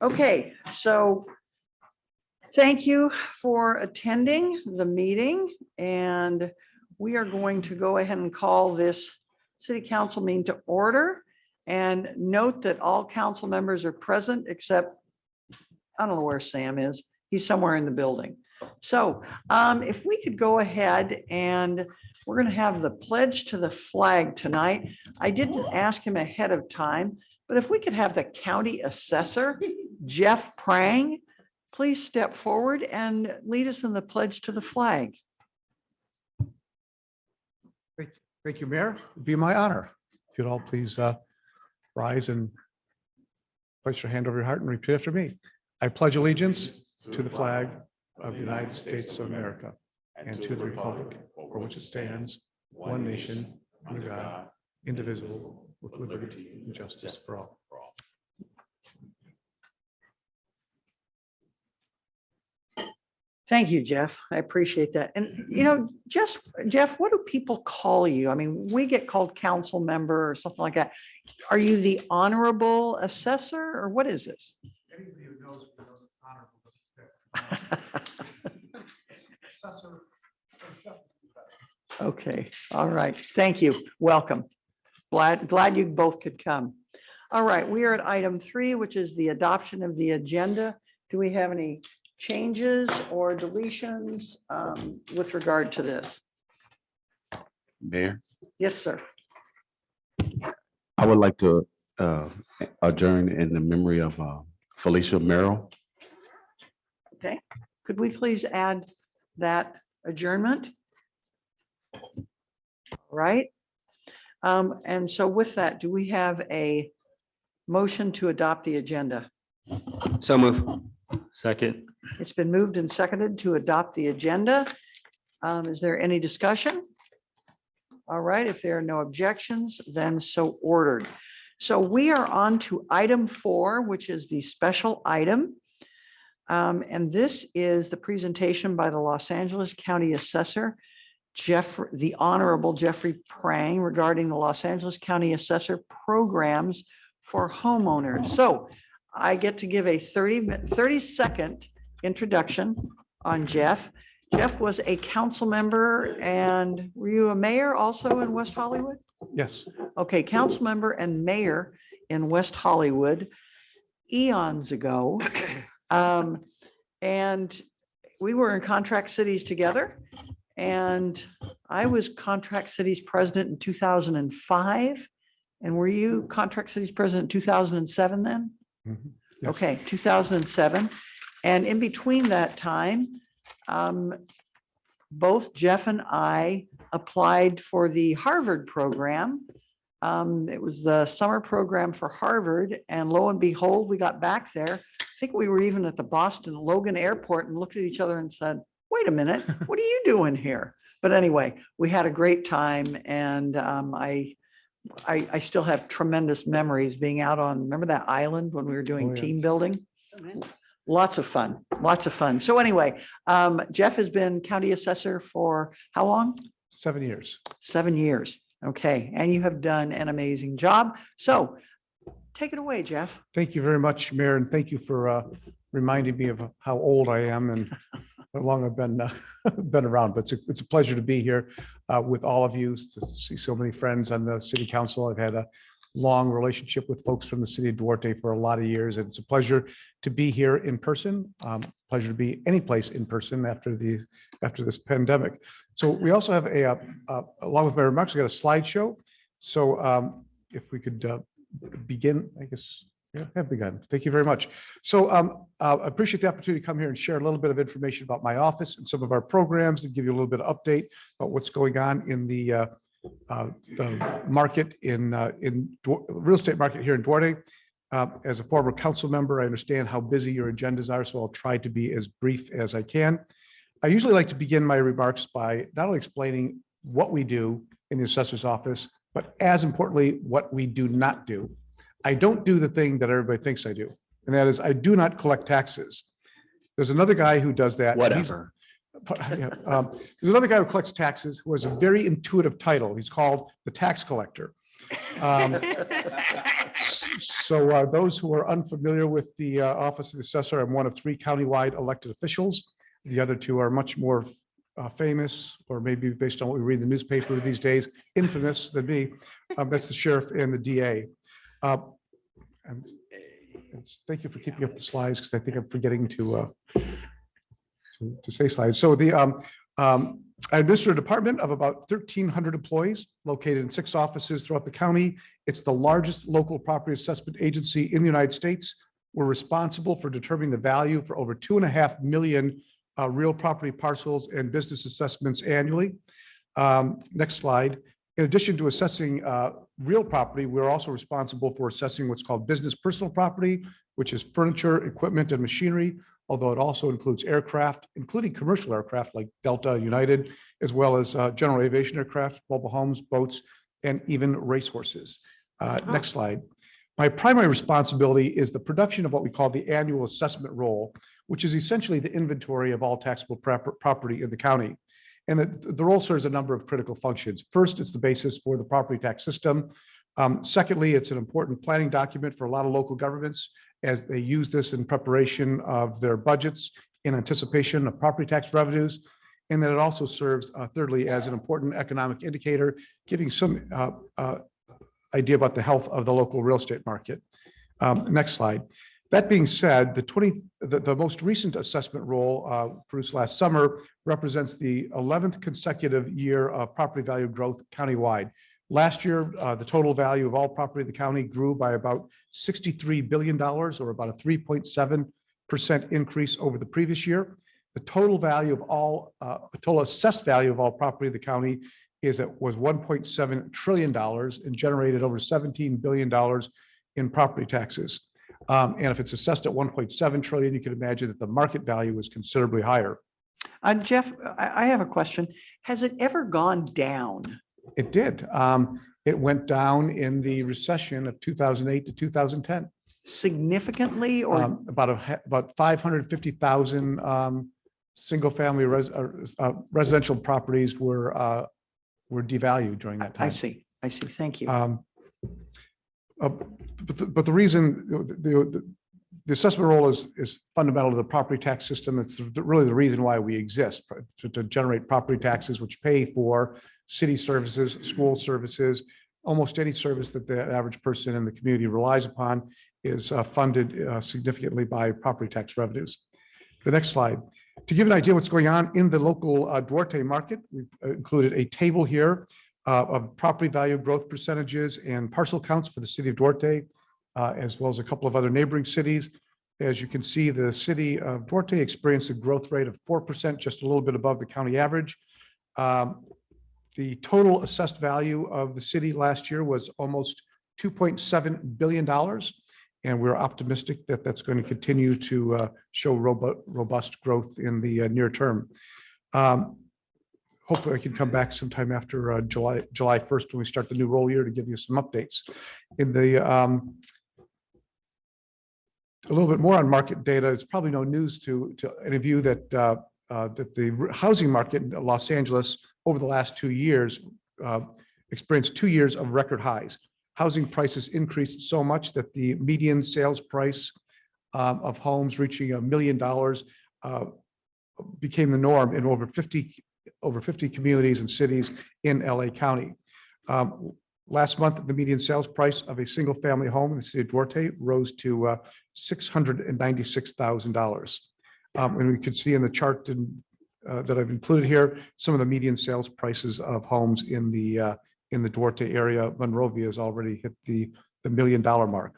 Okay, so thank you for attending the meeting, and we are going to go ahead and call this city council meeting to order. And note that all council members are present except, I don't know where Sam is. He's somewhere in the building. So if we could go ahead, and we're going to have the pledge to the flag tonight. I didn't ask him ahead of time, but if we could have the county assessor, Jeff Prang, please step forward and lead us in the pledge to the flag. Thank you, Mayor. It'd be my honor. If you'd all please rise and place your hand over your heart and repeat after me. I pledge allegiance to the flag of the United States of America and to the republic for which it stands, one nation, under God, indivisible, with liberty and justice for all. Thank you, Jeff. I appreciate that. And, Jeff, what do people call you? I mean, we get called council member or something like that. Are you the honorable assessor, or what is this? Anybody who knows honorable. Okay, all right. Thank you. Welcome. Glad you both could come. All right, we are at item 3, which is the adoption of the agenda. Do we have any changes or deletions with regard to this? Mayor, Yes, sir. I would like to adjourn in the memory of Felicia Merrill. Okay, could we please add that adjournment? All right. And so with that, do we have a motion to adopt the agenda? So move. Second. It's been moved and seconded to adopt the agenda. Is there any discussion? All right, if there are no objections, then so ordered. So we are on to item 4, which is the special item. And this is the presentation by the Los Angeles County Assessor, the Honorable Jeffrey Prang, regarding the Los Angeles County Assessor programs for homeowners. So I get to give a 30-second introduction on Jeff. Jeff was a council member, and were you a mayor also in West Hollywood? Yes. Okay, council member and mayor in West Hollywood eons ago. And we were in Contract Cities together, and I was Contract Cities president in 2005. And were you Contract Cities president in 2007 then? Mhm. Yes. Okay, 2007. And in between that time, both Jeff and I applied for the Harvard program. It was the summer program for Harvard, and lo and behold, we got back there. I think we were even at the Boston Logan Airport and looked at each other and said, wait a minute, what are you doing here? But anyway, we had a great time, and I still have tremendous memories being out on, remember that island when we were doing Oh, yeah. team building? Lots of fun, lots of fun. So anyway, Jeff has been county assessor for how long? 7 years. 7 years. Okay, and you have done an amazing job. So take it away, Jeff. Thank you very much, Mayor, and thank you for reminding me of how old I am and how long I've been around. But it's a pleasure to be here with all of you, to see so many friends on the city council. I've had a long relationship with folks from the city of Duarte for a lot of years, and it's a pleasure to be here in person. Pleasure to be any place in person after this pandemic. So we also have along with my remarks, we got a slideshow. So if we could begin, I guess. Yeah, have begun. Thank you very much. So I appreciate the opportunity to come here and share a little bit of information about my office and some of our programs, and give you a little bit of update about what's going on in the market in real estate market here in Duarte. As a former council member, I understand how busy your agendas are, so I'll try to be as brief as I can. I usually like to begin my remarks by not only explaining what we do in the assessor's office, but as importantly, what we do not do. I don't do the thing that everybody thinks I do, and that is I do not collect taxes. There's another guy who does that. Whatever. There's another guy who collects taxes who has a very intuitive title. He's called the tax collector. So those who are unfamiliar with the Office of the Assessor, I'm one of 3 countywide elected officials. The other 2 are much more famous, or maybe based on what we read in the newspaper these days, infamous than me. That's the sheriff and the DA. And thank you for keeping up the slides, because I think I'm forgetting to say slides. So I administer a department of about 1,300 employees located in 6 offices throughout the county. It's the largest local property assessment agency in the United States. We're responsible for determining the value for over 2.5 million real property parcels and business assessments annually. Next slide. In addition to assessing real property, we're also responsible for assessing what's called business personal property, which is furniture, equipment, and machinery, although it also includes aircraft, including commercial aircraft like Delta, United, as well as general aviation aircraft, mobile homes, boats, and even racehorses. Next slide. My primary responsibility is the production of what we call the annual assessment roll, which is essentially the inventory of all taxable property in the county. And the roll serves a number of critical functions. First, it's the basis for the property tax system. Secondly, it's an important planning document for a lot of local governments as they use this in preparation of their budgets in anticipation of property tax revenues. And then it also serves, thirdly, as an important economic indicator, giving some idea about the health of the local real estate market. Next slide. That being said, the most recent assessment roll produced last summer represents the 11th consecutive year of property value growth countywide. Last year, the total value of all property in the county grew by about $63 billion, or about a 3.7% increase over the previous year. The total value of all, the total assessed value of all property in the county was $1.7 trillion and generated over $17 billion in property taxes. And if it's assessed at 1.7 trillion, you can imagine that the market value is considerably higher. Jeff, I have a question. Has it ever gone down? It did. It went down in the recession of 2008 to 2010. Significantly, or About 550,000 single-family residential properties were devalued during that time. I see. Thank you. But the reason the assessment roll is fundamental to the property tax system. It's really the reason why we exist, to generate property taxes, which pay for city services, school services, almost any service that the average person in the community relies upon is funded significantly by property tax revenues. The next slide. To give an idea what's going on in the local Duarte market, we've included a table here of property value growth percentages and parcel counts for the city of Duarte, as well as a couple of other neighboring cities. As you can see, the city of Duarte experienced a growth rate of 4%, just a little bit above the county average. The total assessed value of the city last year was almost $2.7 billion. And we're optimistic that that's going to continue to show robust growth in the near term. Hopefully I can come back sometime after July 1st when we start the new roll year to give you some updates. In the a little bit more on market data, it's probably no news to any of you that that the housing market in Los Angeles over the last 2 years experienced 2 years of record highs. Housing prices increased so much that the median sales price of homes reaching $1 million became the norm in over 50 communities and cities in LA County. Last month, the median sales price of a single family home in the city of Duarte rose to $696,000. And we could see in the chart that I've included here, some of the median sales prices of homes in the Duarte area. Monrovia has already hit the $1 million mark.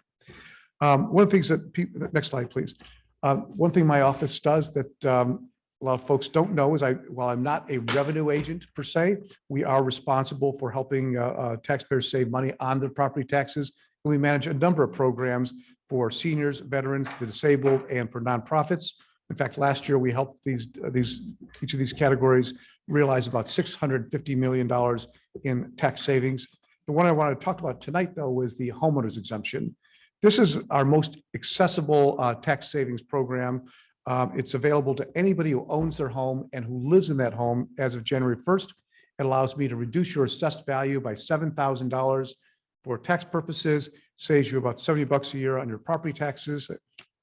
One of the things that next slide, please. One thing my office does that a lot of folks don't know is while I'm not a revenue agent per se, we are responsible for helping taxpayers save money on their property taxes. And we manage a number of programs for seniors, veterans, the disabled, and for nonprofits. In fact, last year we helped each of these categories realize about $650 million in tax savings. The one I want to talk about tonight, though, is the homeowners exemption. This is our most accessible tax savings program. It's available to anybody who owns their home and who lives in that home as of January 1st. It allows me to reduce your assessed value by $7,000 for tax purposes. saves you about $70 a year on your property taxes.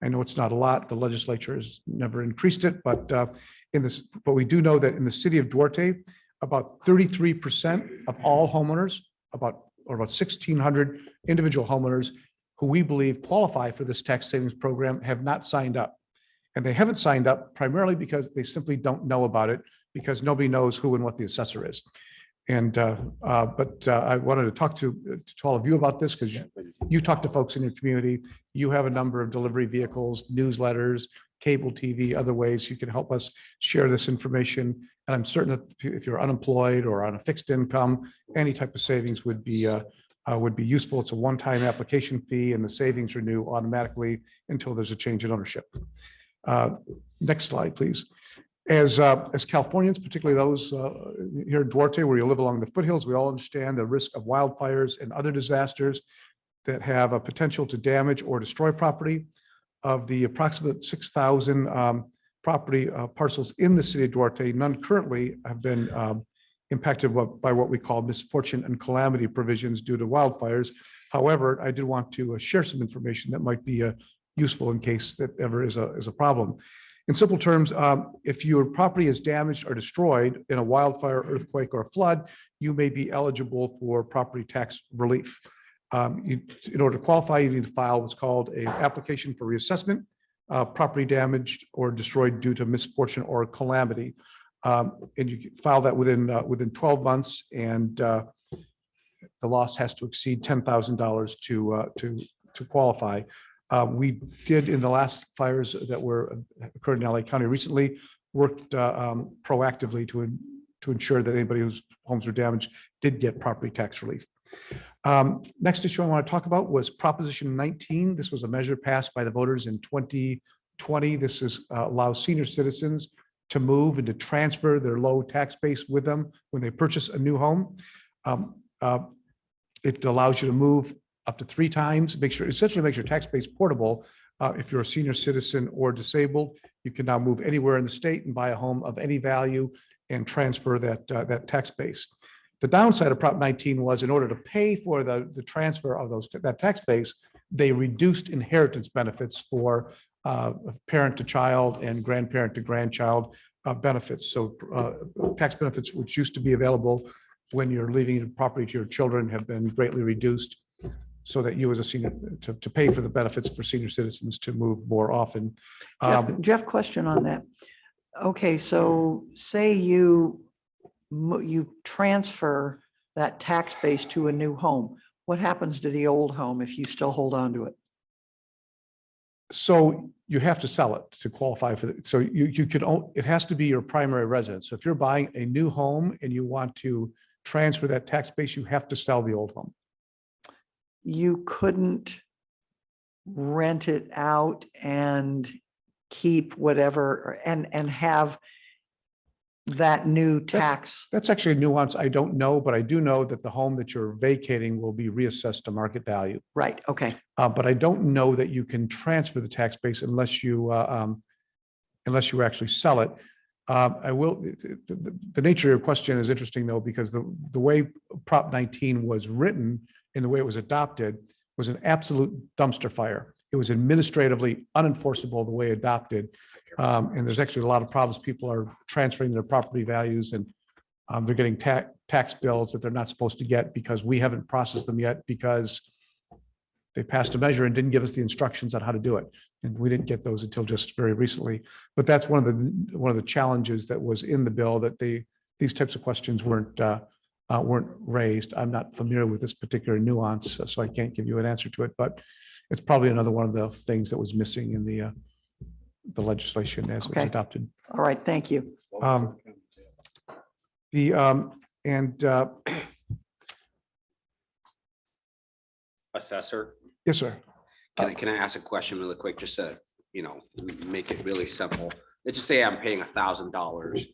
I know it's not a lot. The legislature has never increased it, but but we do know that in the city of Duarte, about 33% of all homeowners, about 1,600 individual homeowners who we believe qualify for this tax savings program have not signed up. And they haven't signed up primarily because they simply don't know about it, because nobody knows who and what the assessor is. And I wanted to talk to all of you about this because you talk to folks in your community. You have a number of delivery vehicles, newsletters, cable TV, other ways you can help us share this information. And I'm certain that if you're unemployed or on a fixed income, any type of savings would be useful. It's a one-time application fee, and the savings renew automatically until there's a change in ownership. Next slide, please. As Californians, particularly those here in Duarte, where you live along the foothills, we all understand the risk of wildfires and other disasters that have a potential to damage or destroy property. Of the approximate 6,000 property parcels in the city of Duarte, none currently have been impacted by what we call misfortune and calamity provisions due to wildfires. However, I did want to share some information that might be useful in case that ever is a problem. In simple terms, if your property is damaged or destroyed in a wildfire, earthquake, or a flood, you may be eligible for property tax relief. In order to qualify, you need to file what's called an application for reassessment, property damaged or destroyed due to misfortune or calamity. And you can file that within 12 months, and the loss has to exceed $10,000 to qualify. We did, in the last fires that occurred in LA County recently, worked proactively to ensure that anybody whose homes were damaged did get property tax relief. Next issue I want to talk about was Proposition 19. This was a measure passed by the voters in 2020. This allows senior citizens to move and to transfer their low tax base with them when they purchase a new home. It allows you to move up to 3 times, essentially makes your tax base portable. If you're a senior citizen or disabled, you can now move anywhere in the state and buy a home of any value and transfer that tax base. The downside of Prop 19 was, in order to pay for the transfer of that tax base, they reduced inheritance benefits for parent to child and grandparent to grandchild benefits. So tax benefits which used to be available when you're leaving the property to your children have been greatly reduced, so that you as a senior, to pay for the benefits for senior citizens to move more often. Jeff, question on that. Okay, so say you transfer that tax base to a new home. What happens to the old home if you still hold on to it? So you have to sell it to qualify for it. So you could own, it has to be your primary residence. So if you're buying a new home and you want to transfer that tax base, you have to sell the old home. You couldn't rent it out and keep whatever and have that new tax. That's actually a nuance I don't know, but I do know that the home that you're vacating will be reassessed to market value. Right. Okay. But I don't know that you can transfer the tax base unless you actually sell it. I will. The nature of your question is interesting, though, because the way Prop 19 was written and the way it was adopted was an absolute dumpster fire. It was administratively unenforceable the way adopted. And there's actually a lot of problems. People are transferring their property values, and they're getting tax bills that they're not supposed to get because we haven't processed them yet, because they passed a measure and didn't give us the instructions on how to do it. And we didn't get those until just very recently. But that's one of the challenges that was in the bill, that these types of questions weren't raised. I'm not familiar with this particular nuance, so I can't give you an answer to it, but it's probably another one of the things that was missing in the legislation as it was adopted. All right. Thank you. Assessor, Yes, sir. can I ask a question really quick, just to, make it really simple? Let's just say I'm paying $1,000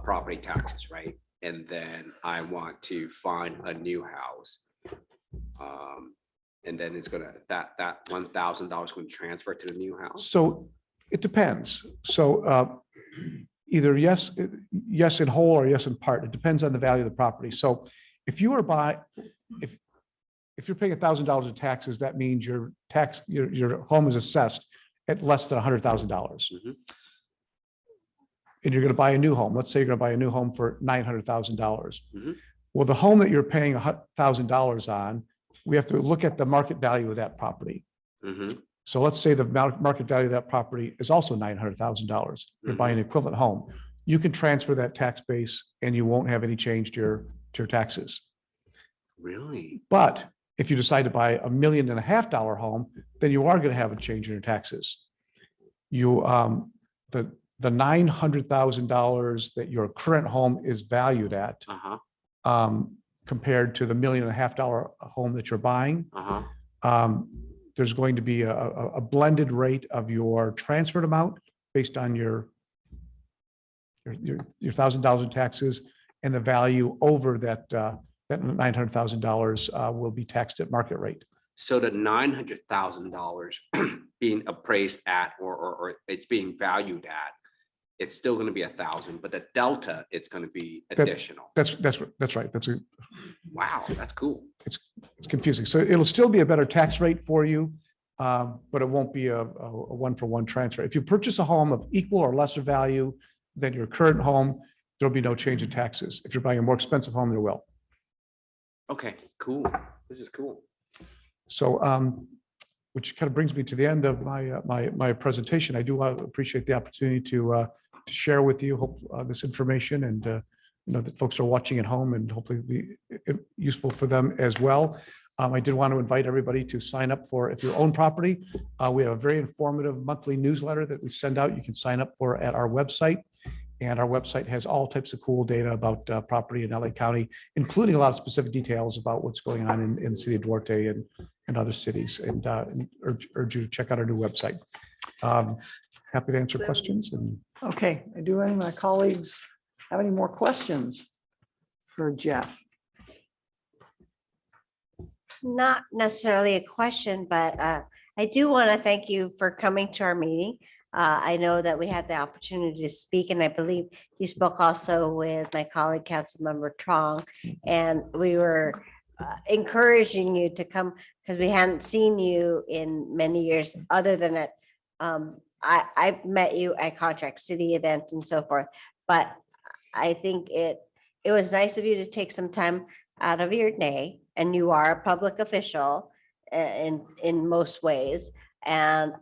property taxes, right? And then I want to find a new house. And then it's gonna, that $1,000 going to transfer to the new house? So it depends. So either yes in whole or yes in part. It depends on the value of the property. So if you are if you're paying $1,000 in taxes, that means your home is assessed at less than $100,000. Mhm. And you're going to buy a new home. Let's say you're going to buy a new home for $900,000. Mhm. Well, the home that you're paying $1,000 on, we have to look at the market value of that property. Mhm. So let's say the market value of that property is also $900,000. You're buying an equivalent home. You can transfer that tax base and you won't have any change to your taxes. Really? But if you decide to buy $1.5 million home, then you are going to have a change in your taxes. You, the $900,000 that your current home is valued at, Uh-huh. compared to the $1.5 million home that you're buying, Uh-huh. there's going to be a blended rate of your transferred amount based on your $1,000 in taxes, and the value over that $900,000 will be taxed at market rate. So the $900,000 being appraised at, or it's being valued at, it's still going to be 1,000, but the delta, it's going to be additional. That's right. Wow, that's cool. It's confusing. So it'll still be a better tax rate for you, but it won't be a one-for-one transfer. If you purchase a home of equal or lesser value than your current home, there'll be no change in taxes. If you're buying a more expensive home, there will. Okay, cool. This is cool. So, which kind of brings me to the end of my presentation. I do appreciate the opportunity to share with you this information, and that folks are watching at home, and hopefully be useful for them as well. I did want to invite everybody to sign up for, if you own property, we have a very informative monthly newsletter that we send out. You can sign up for at our website. And our website has all types of cool data about property in LA County, including a lot of specific details about what's going on in the city of Duarte and other cities. And urge you to check out our new website. Happy to answer questions. And Okay, do any of my colleagues have any more questions for Jeff? Not necessarily a question, but I do want to thank you for coming to our meeting. I know that we had the opportunity to speak, and I believe you spoke also with my colleague, Councilmember Trong, and we were encouraging you to come because we hadn't seen you in many years, other than at I met you at contract city events and so forth. But I think it was nice of you to take some time out of your day, and you are a public official in most ways. And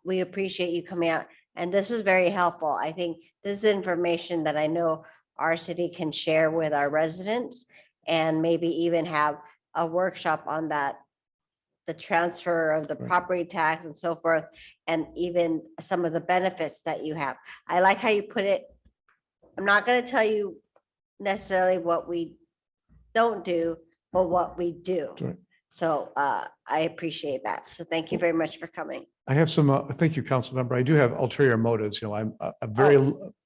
we appreciate you coming out. And this was very helpful. I think this is information that I know our city can share with our residents, and maybe even have a workshop on that, the transfer of the Right. property tax and so forth, and even some of the benefits that you have. I like how you put it. I'm not going to tell you necessarily what we don't do, but what we do. Right. So I appreciate that. So thank you very much for coming. I have some, thank you, council member. I do have ulterior motives. I'm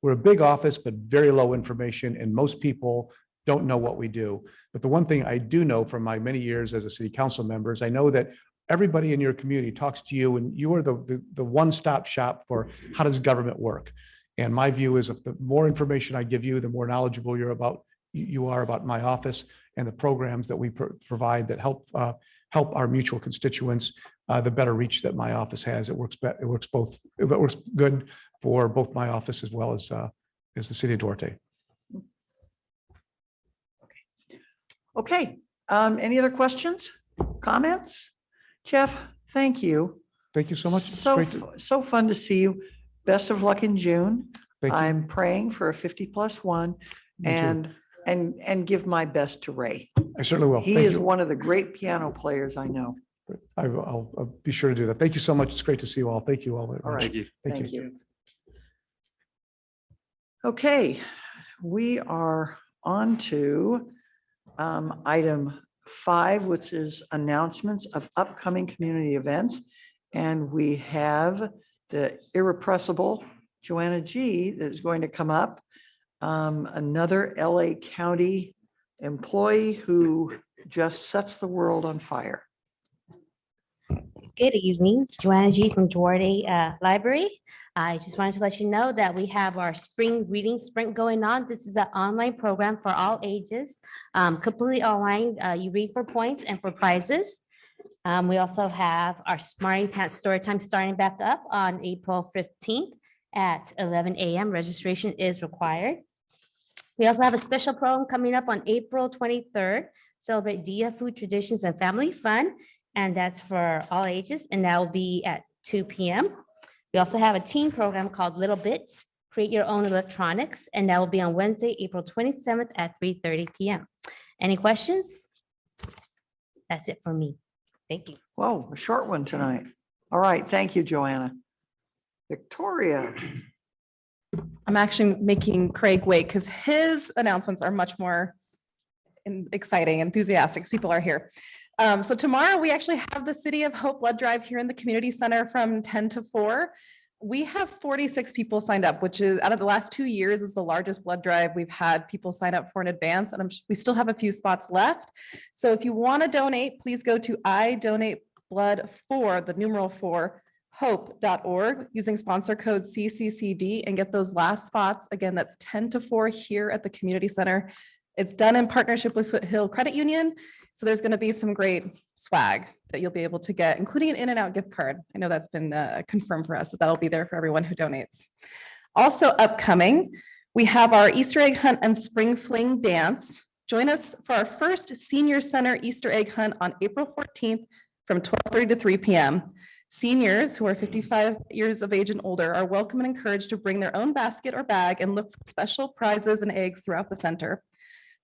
we're a big office, but very low information, and most people don't know what we do. But the one thing I do know from my many years as a city council member is I know that everybody in your community talks to you, and you are the one-stop shop for how does government work. And my view is, if the more information I give you, the more knowledgeable you are about my office and the programs that we provide that help our mutual constituents, the better reach that my office has. It works good for both my office as well as the city of Duarte. Okay, any other questions, comments? Jeff, thank you. Thank you so much. It's So, great to- so fun to see you. Best of luck in June. Thank you. I'm praying for a 50+1 Me too. and give my best to Ray. I certainly will. He Thank is you. one of the great piano players I know. I'll be sure to do that. Thank you so much. It's great to see you all. Thank you all. very All much. right. Thank you. Thank you. Okay, we are on to item 5, which is announcements of upcoming community events. And we have the irrepressible Joanna G that is going to come up. Another LA County employee who just sets the world on fire. Good evening, Joanna G from Duarte Library. I just wanted to let you know that we have our spring reading sprint going on. This is an online program for all ages, completely online. You read for points and for prizes. We also have our Smarty Pants story time starting back up on April 15th at 11 a.m. Registration is required. We also have a special program coming up on April 23rd, Celebrate Dia Food Traditions and Family Fun, and that's for all ages, and that will be at 2 p.m. We also have a teen program called Little Bits, Create Your Own Electronics, and that will be on Wednesday, April 27th at 3:30 p.m. Any questions? That's it for me. Thank you. Whoa, a short one tonight. All right, thank you, Joanna. Victoria, I'm actually making Craig wait because his announcements are much more exciting, enthusiastic. People are here. So tomorrow we actually have the City of Hope Blood Drive here in the community center from 10 to 4. We have 46 people signed up, which is out of the last 2 years is the largest blood drive we've had people sign up for in advance. And we still have a few spots left. So if you want to donate, please go to iDonateBlood4 hope.org using sponsor code CCCD and get those last spots. Again, that's 10 to 4 here at the community center. It's done in partnership with Foothill Credit Union. So there's going to be some great swag that you'll be able to get, including an In-N-Out gift card. I know that's been confirmed for us that that'll be there for everyone who donates. Also upcoming, we have our Easter egg hunt and spring fling dance. Join us for our first senior center Easter egg hunt on April 14th from 12:30 to 3 p.m. Seniors who are 55 years of age and older are welcome and encouraged to bring their own basket or bag and look for special prizes and eggs throughout the center.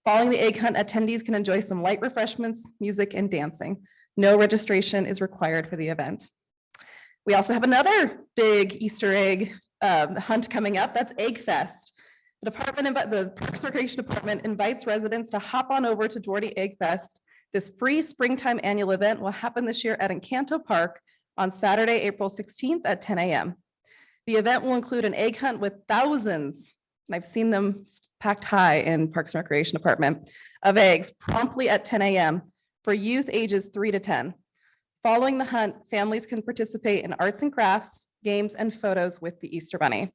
Following the egg hunt, attendees can enjoy some light refreshments, music, and dancing. No registration is required for the event. We also have another big Easter egg hunt coming up. That's Egg Fest. The Parks and Recreation Department invites residents to hop on over to Duarte Egg Fest. This free springtime annual event will happen this year at Encanto Park on Saturday, April 16th at 10 a.m. The event will include an egg hunt with thousands, and I've seen them packed high in Parks and Recreation Department, of eggs promptly at 10 a.m. for youth ages 3 to 10. Following the hunt, families can participate in arts and crafts, games, and photos with the Easter Bunny.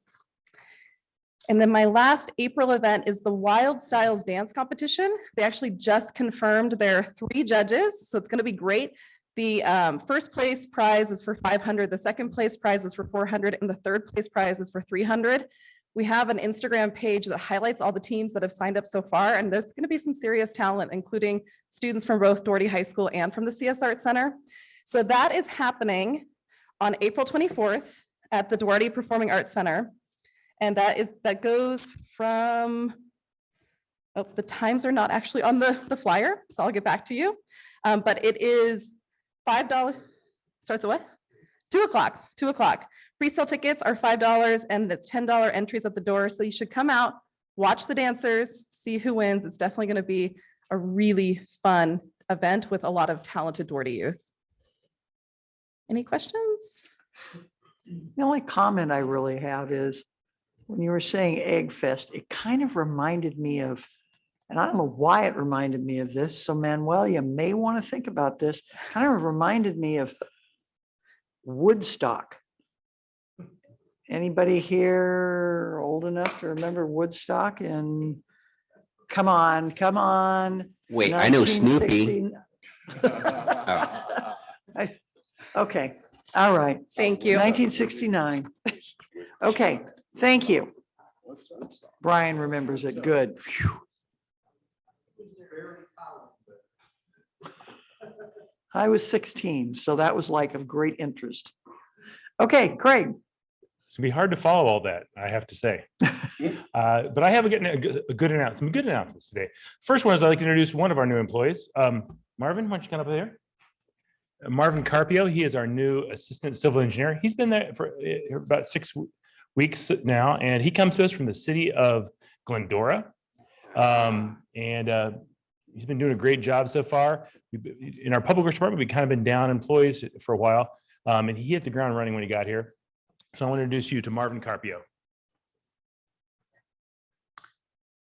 And then my last April event is the Wild Styles Dance Competition. They actually just confirmed their 3 judges, so it's going to be great. The first place prize is for $500, the second place prize is for $400, and the third place prize is for $300. We have an Instagram page that highlights all the teams that have signed up so far, and there's going to be some serious talent, including students from both Duarte High School and from the CS Art Center. So that is happening on April 24th at the Duarte Performing Arts Center. And that goes from, oh, the times are not actually on the flyer, so I'll get back to you. But it is $5, starts at what? 2 o'clock, 2 o'clock. Pre-sale tickets are $5 and it's $10 entries at the door. So you should come out, watch the dancers, see who wins. It's definitely going to be a really fun event with a lot of talented Duarte youth. Any questions? the only comment I really have is when you were saying Egg Fest, it kind of reminded me of, and I don't know why it reminded me of this. So Manuel, you may want to think about this. Kind of reminded me of Woodstock. Anybody here old enough to remember Woodstock? And come on. Wait, I know Snoopy. 1960. Okay, all right. Thank you. 1969. Okay, thank you. Brian remembers it. Good. Phew. I was 16, so that was like of great interest. Okay, Craig. It's gonna be hard to follow all that, I have to say. But I have a good announcements today. First one is I'd like to introduce one of our new employees. Marvin, why don't you come up here? Marvin Carpio, he is our new assistant civil engineer. He's been there for about 6 weeks now, and he comes to us from the city of Glendora. He's been doing a great job so far. In our public works department, we've kind of been down employees for a while, and he hit the ground running when he got here. So I want to introduce you to Marvin Carpio.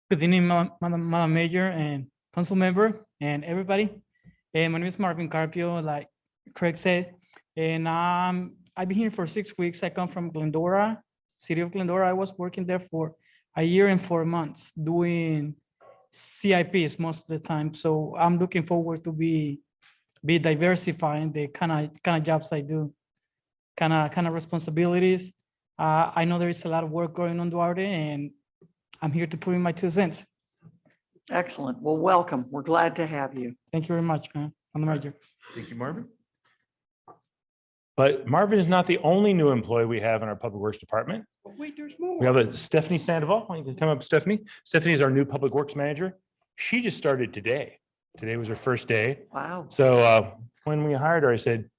Good evening, Madam Mayor and council member and everybody. My name is Marvin Carpio, like Craig said, and I've been here for 6 weeks. I come from Glendora, city of Glendora. I was working there for a year and 4 months doing CIPs most of the time. So I'm looking forward to be be diversifying the kind of jobs I do, kind of responsibilities. I know there is a lot of work going on Duarte, and I'm here to put in my 2 cents. Excellent. Well, welcome. We're glad to have you. Thank you very much, man. I'm the manager. Thank you, Marvin. But Marvin is not the only new employee we have in our Public Works Department. Wait, there's more. We have a Stephanie Sandoval. You can come up, Stephanie. Stephanie is our new Public Works Manager. She just started today. Today was her first day. Wow. So when we hired her, I said,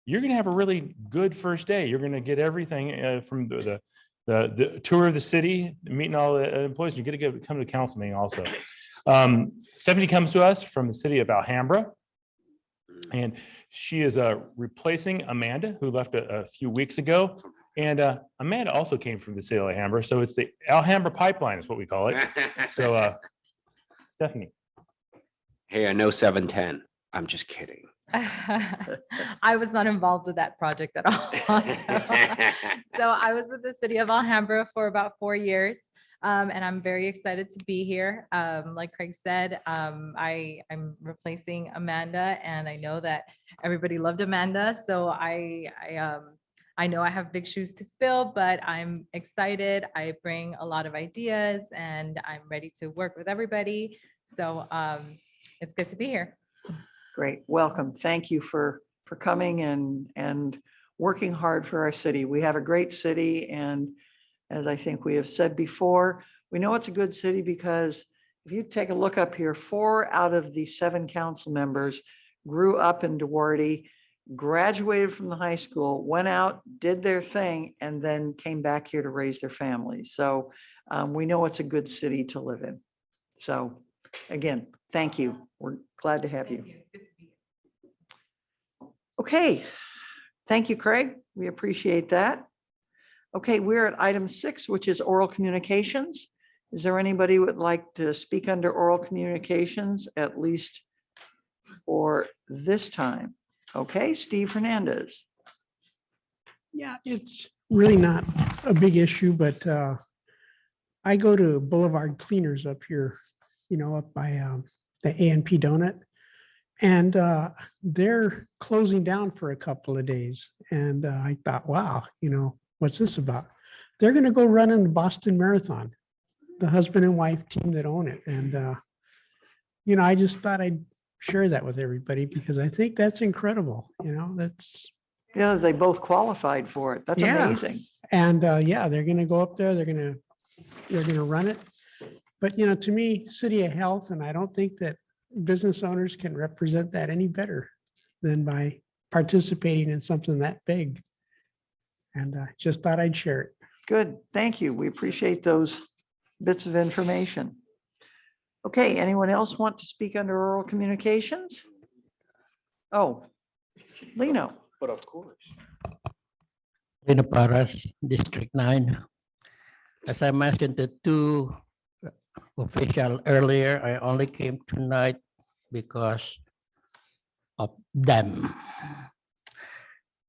you're going to have a really good first day. You're going to get everything from the tour of the city, meeting all the employees. You're going to come to the council meeting also. Stephanie comes to us from the city of Alhambra, and she is replacing Amanda, who left a few weeks ago. And Amanda also came from the city of Alhambra. So it's the Alhambra pipeline is what we call it. So Stephanie. Hey, I know 710. I'm just kidding. I was not involved with that project at all. So I was with the city of Alhambra for about 4 years. And I'm very excited to be here. Like Craig said, I'm replacing Amanda, and I know that everybody loved Amanda. So I know I have big shoes to fill, but I'm excited. I bring a lot of ideas, and I'm ready to work with everybody. So it's good to be here. Great. Welcome. Thank you for coming and working hard for our city. We have a great city, and as I think we have said before, we know it's a good city because if you take a look up here, 4 out of the 7 council members grew up in Duarte, graduated from the high school, went out, did their thing, and then came back here to raise their families. So we know it's a good city to live in. So again, thank you. We're glad to have you. Okay. Thank you, Craig. We appreciate that. Okay, we're at item 6, which is oral communications. Is there anybody who would like to speak under oral communications, at least for this time? Okay, Steve Hernandez. Yeah, it's really not a big issue, but I go to Boulevard Cleaners up here, up by the A&P Donut. And they're closing down for a couple of days. And I thought, wow, what's this about? They're going to go run in the Boston Marathon, the husband and wife team that own it. And, I just thought I'd share that with everybody because I think that's incredible. That's. Yeah, they both qualified for it. That's amazing. And they're going to go up there. They're going to run it. But, to me, City of Health, and I don't think that business owners can represent that any better than by participating in something that big. And just thought I'd share it. Good. Thank you. We appreciate those bits of information. Okay, anyone else want to speak under oral communications? Oh, Lino. But of course. Lino Paras, District 9. As I mentioned, the 2 official earlier, I only came tonight because of them.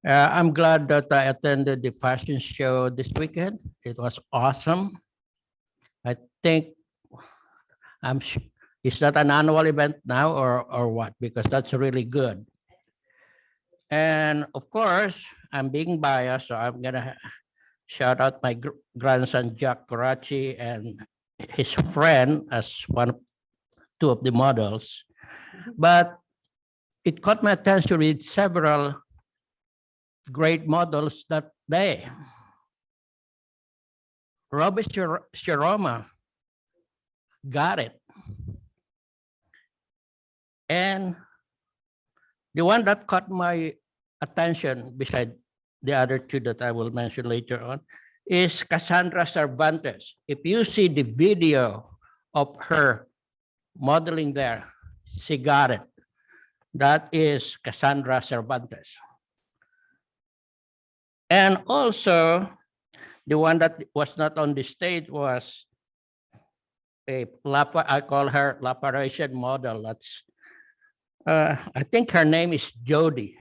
I'm glad that I attended the fashion show this weekend. It was awesome. I think is that an annual event now or what? Because that's really good. And of course, I'm being biased, so I'm gonna shout out my grandson Jack Coraci and his friend as 2 of the models. But it caught my attention with several great models that day. Robbie Sharoma got it. And the one that caught my attention, beside the other 2 that I will mention later on, is Cassandra Cervantes. If you see the video of her modeling there, she got it. That is Cassandra Cervantes. And also, the one that was not on the stage was I call her La Parisian model. That's, I think her name is Jody.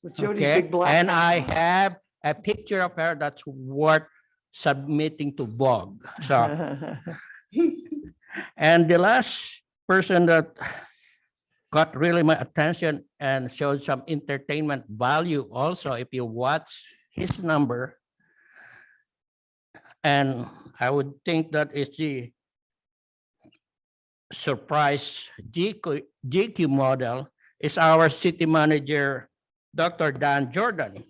With Jody's big black. And I have a picture of her that's worth submitting to Vogue. So, and the last person that got really my attention and showed some entertainment value also if you watch his number. And I would think that is the surprise GQ model is our city manager, Dr. Dan Jordan.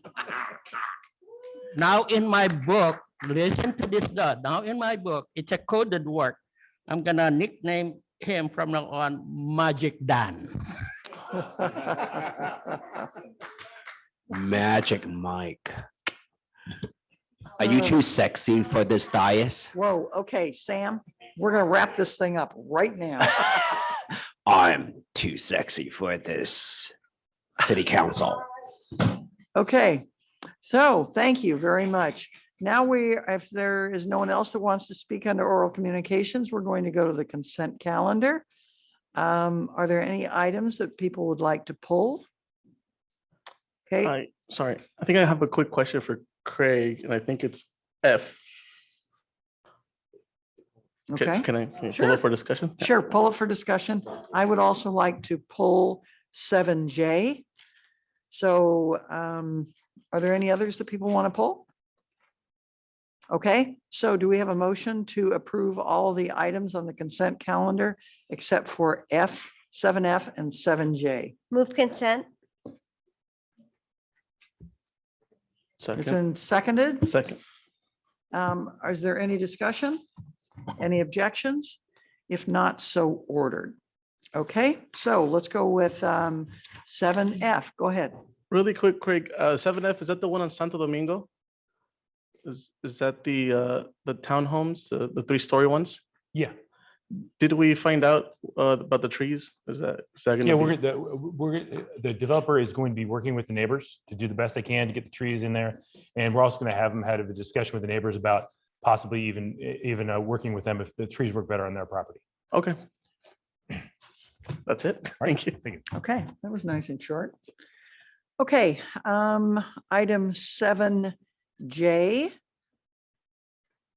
Now in my book, listen to this, now in my book, it's a coded word. I'm gonna nickname him from now on Magic Dan. Magic Mike. Are you too sexy for this dais? Whoa, okay, Sam, we're gonna wrap this thing up right now. I'm too sexy for this city council. Okay, so thank you very much. Now if there is no one else that wants to speak under oral communications, we're going to go to the consent calendar. Are there any items that people would like to pull? Okay, Sorry, I think I have a quick question for Craig, and I think it's F. okay, Can I pull Sure. it for discussion? sure, pull it for discussion. I would also like to pull 7J. So are there any others that people want to pull? Okay, so do we have a motion to approve all the items on the consent calendar except for F, 7F and 7J? Move consent. It's Second. been seconded. Second. Is there any discussion? Any objections? If not, so ordered. Okay, so let's go with 7F. Go ahead. Really quick, Craig, 7F, is that the one on Santo Domingo? Is that the townhomes, the 3-story ones? Yeah, Did we find out about the trees? Is that gonna yeah, be? the developer is going to be working with the neighbors to do the best they can to get the trees in there. And we're also going to have them had a discussion with the neighbors about possibly even working with them if the trees work better on their property. Okay. That's it. Thank you. Thank you. Okay, that was nice and short. Okay, item 7J.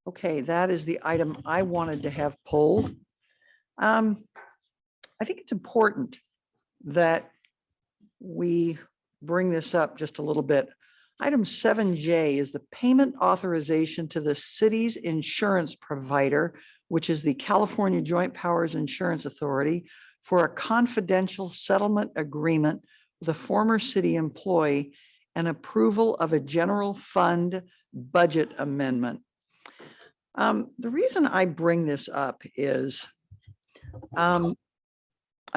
Okay, that is the item I wanted to have pulled. I think it's important that we bring this up just a little bit. Item 7J is the payment authorization to the city's insurance provider, which is the California Joint Powers Insurance Authority, for a confidential settlement agreement with a former city employee and approval of a general fund budget amendment. The reason I bring this up is I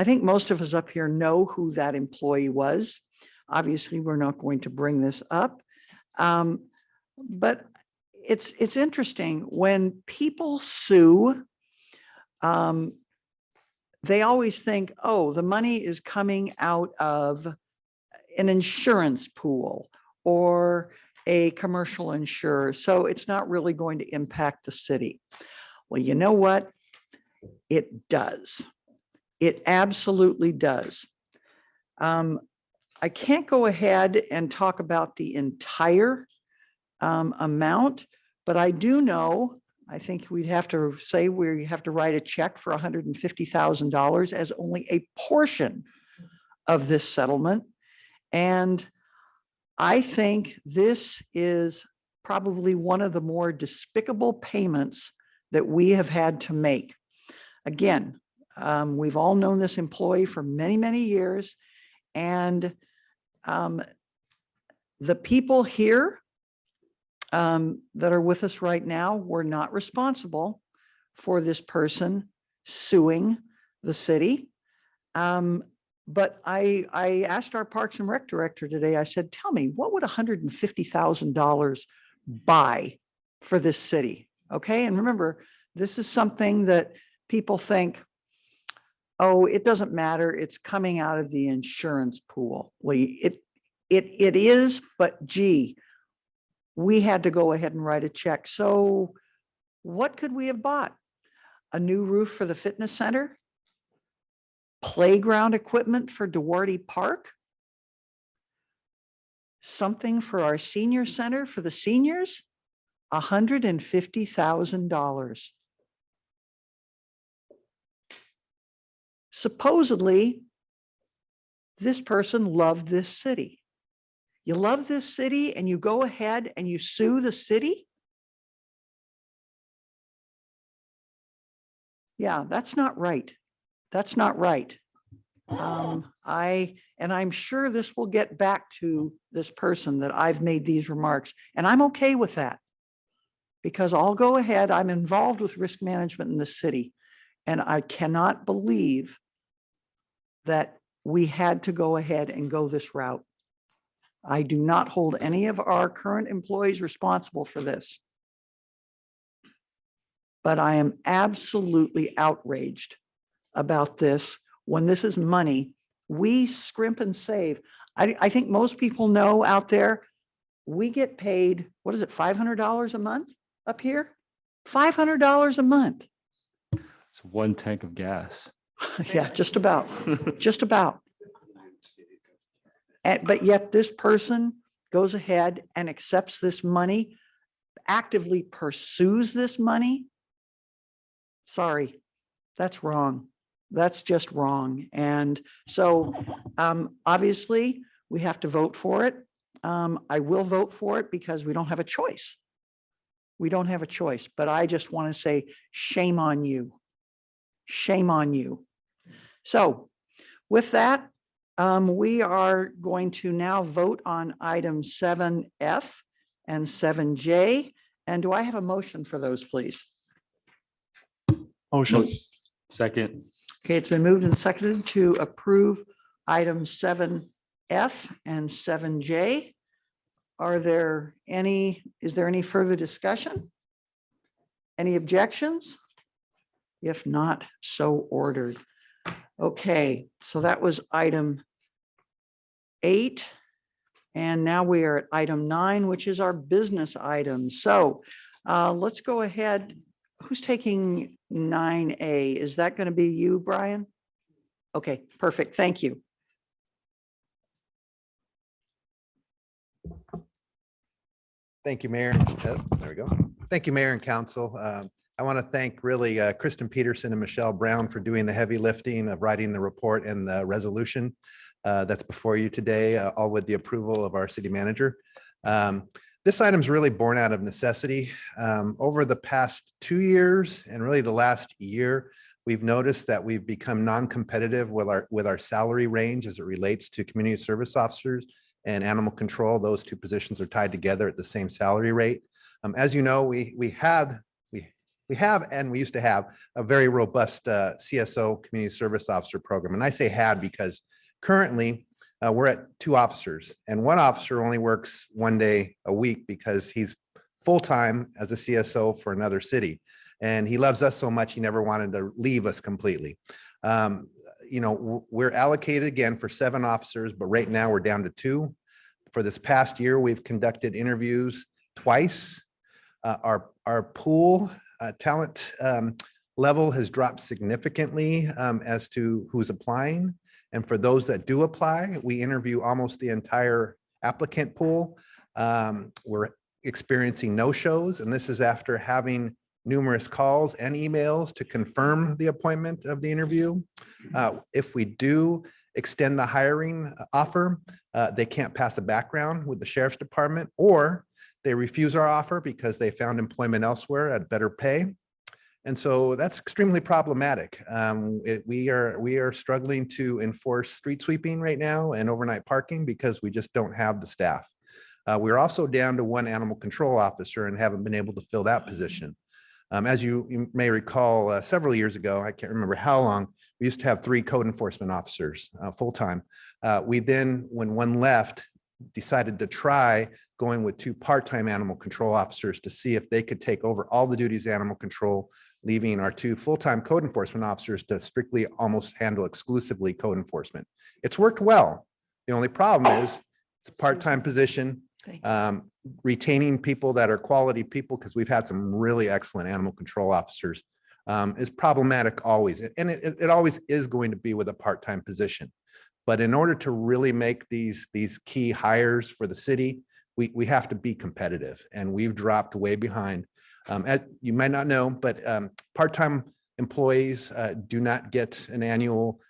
think most of us up here know who that employee was. Obviously, we're not going to bring this up. But it's interesting when people sue, they always think, oh, the money is coming out of an insurance pool or a commercial insurer, so it's not really going to impact the city. Well, you know what? It does. It absolutely does. I can't go ahead and talk about the entire amount, but I do know, I think we'd have to say we have to write a check for $150,000 as only a portion of this settlement. And I think this is probably one of the more despicable payments that we have had to make. Again, we've all known this employee for many, many years, and the people here that are with us right now were not responsible for this person suing the city. But I asked our Parks and Rec director today, I said, tell me, what would $150,000 buy for this city? Okay, and remember, this is something that people think, oh, it doesn't matter, it's coming out of the insurance pool. Well, it is, but gee, we had to go ahead and write a check. So what could we have bought? A new roof for the fitness center? Playground equipment for Duarte Park? Something for our senior center for the seniors? $150,000. Supposedly, this person loved this city. You love this city and you go ahead and you sue the city? Yeah, that's not right. That's not right. I'm sure this will get back to this person that I've made these remarks, and I'm okay with that. Because I'll go ahead, I'm involved with risk management in the city, and I cannot believe that we had to go ahead and go this route. I do not hold any of our current employees responsible for this. But I am absolutely outraged about this. When this is money, we scrimp and save. I think most people know out there, we get paid, what is it, $500 a month up here? $500 a month. It's 1 tank of gas. Yeah, just about, just about. But yet this person goes ahead and accepts this money, actively pursues this money. Sorry, that's wrong. That's just wrong. And so obviously we have to vote for it. I will vote for it because we don't have a choice. We don't have a choice, but I just want to say, shame on you. Shame on you. So with that, we are going to now vote on item 7F and 7J. And do I have a motion for those, please? Motion. Second. Okay, it's been moved and seconded to approve items 7F and 7J. Is there any further discussion? Any objections? If not, so ordered. Okay, so that was item 8. And now we are at item 9, which is our business item. So let's go ahead. Who's taking 9A? Is that going to be you, Brian? Okay, perfect. Thank you. Thank you, Mayor. Oh, there we go. Thank you, Mayor and Council. I want to thank really Kristen Peterson and Michelle Brown for doing the heavy lifting of writing the report and the resolution that's before you today, all with the approval of our city manager. This item is really born out of necessity. Over the past 2 years and really the last year, we've noticed that we've become non-competitive with our salary range as it relates to community service officers and animal control. Those two positions are tied together at the same salary rate. As you know, we have and we used to have a very robust CSO community service officer program. And I say had because currently we're at 2 officers and 1 officer only works 1 day a week because he's full-time as a CSO for another city. And he loves us so much, he never wanted to leave us completely. You know, we're allocated again for 7 officers, but right now we're down to 2. For this past year, we've conducted interviews twice. Our pool talent level has dropped significantly as to who's applying. And for those that do apply, we interview almost the entire applicant pool. We're experiencing no-shows, and this is after having numerous calls and emails to confirm the appointment of the interview. If we do extend the hiring offer, they can't pass a background with the sheriff's department, or they refuse our offer because they found employment elsewhere at better pay. And so that's extremely problematic. We are struggling to enforce street sweeping right now and overnight parking because we just don't have the staff. We're also down to 1 animal control officer and haven't been able to fill that position. As you may recall, several years ago, I can't remember how long, we used to have 3 code enforcement officers full-time. We then, when 1 left, decided to try going with 2 part-time animal control officers to see if they could take over all the duties of animal control, leaving our 2 full-time code enforcement officers to strictly almost handle exclusively code enforcement. It's worked well. The only problem is it's a part-time position. Retaining people that are quality people, because we've had some really excellent animal control officers, is problematic always. And it always is going to be with a part-time position. But in order to really make these key hires for the city, we have to be competitive, and we've dropped way behind. As you might not know, but part-time employees do not get an annual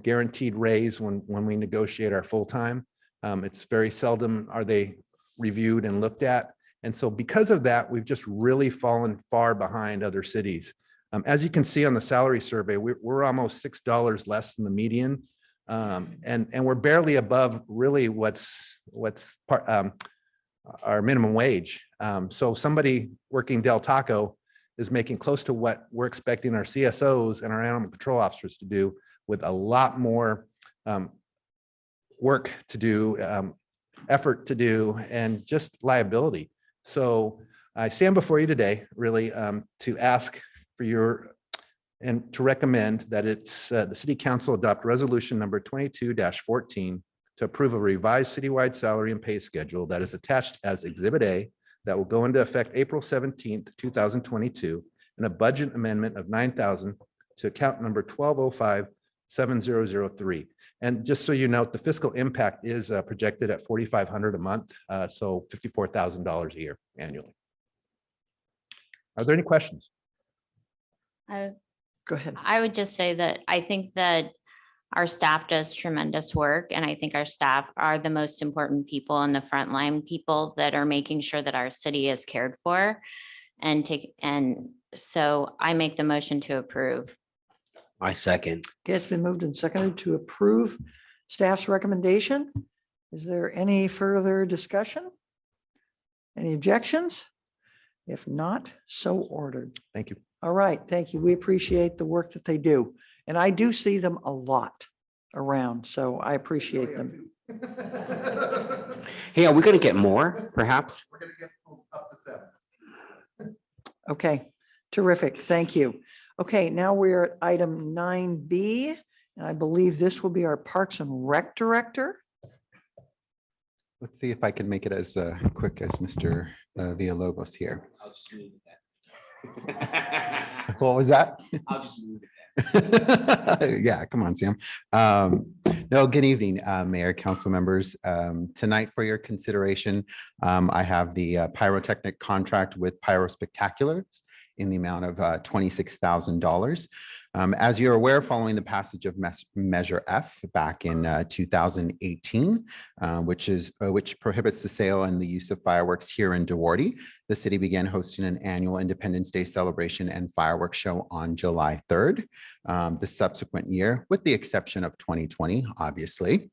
guaranteed raise when we negotiate our full-time. It's very seldom are they reviewed and looked at. And so because of that, we've just really fallen far behind other cities. As you can see on the salary survey, we're almost $6 less than the median. And we're barely above really what's our minimum wage. So somebody working Del Taco is making close to what we're expecting our CSOs and our animal control officers to do, with a lot more work to do, effort to do, and just liability. So I stand before you today really to ask for your and to recommend that it's the City Council adopt resolution number 22-14 to approve a revised citywide salary and pay schedule that is attached as Exhibit A that will go into effect April 17th, 2022, and a budget amendment of $9,000 to account number 1205-7003. And just so you note, the fiscal impact is projected at $4,500 a month, so $54,000 a year annually. Are there any questions? Go ahead. I would just say that I think that our staff does tremendous work, and I think our staff are the most important people and the frontline people that are making sure that our city is cared for. And so I make the motion to approve. I second. Okay, it's been moved and seconded to approve staff's recommendation. Is there any further discussion? Any objections? If not, so ordered. Thank you. All right, thank you. We appreciate the work that they do. And I do see them a lot around, so I appreciate them. Hey, are we going to get more, perhaps? We're going to get up to 7. Okay, terrific. Thank you. Okay, now we're at item 9B, and I believe this will be our Parks and Rec Director. Let's see if I can make it as quick as Mr. Villalobos here. What was that? I'll just move it. Yeah, come on, Sam. No, good evening, Mayor, council members. Tonight for your consideration, I have the pyrotechnic contract with Pyro Spectaculars in the amount of $26,000. As you're aware, following the passage of Measure F back in 2018, which prohibits the sale and the use of fireworks here in Duarte, the city began hosting an annual Independence Day celebration and fireworks show on July 3rd, the subsequent year, with the exception of 2020, obviously.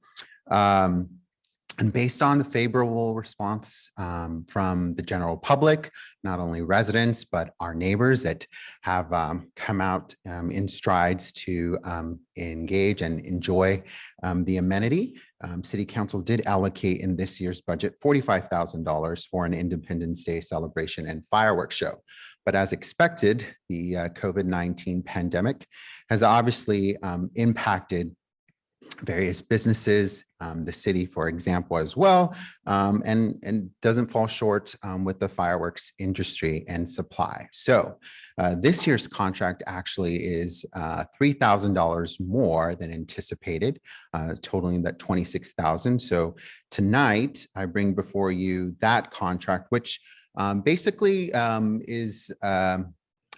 And based on the favorable response from the general public, not only residents, but our neighbors that have come out in strides to engage and enjoy the amenity, City Council did allocate in this year's budget $45,000 for an Independence Day celebration and fireworks show. But as expected, the COVID-19 pandemic has obviously impacted various businesses, the city, for example, as well, and doesn't fall short with the fireworks industry and supply. So this year's contract actually is $3,000 more than anticipated, totaling that $26,000. So tonight I bring before you that contract, which basically is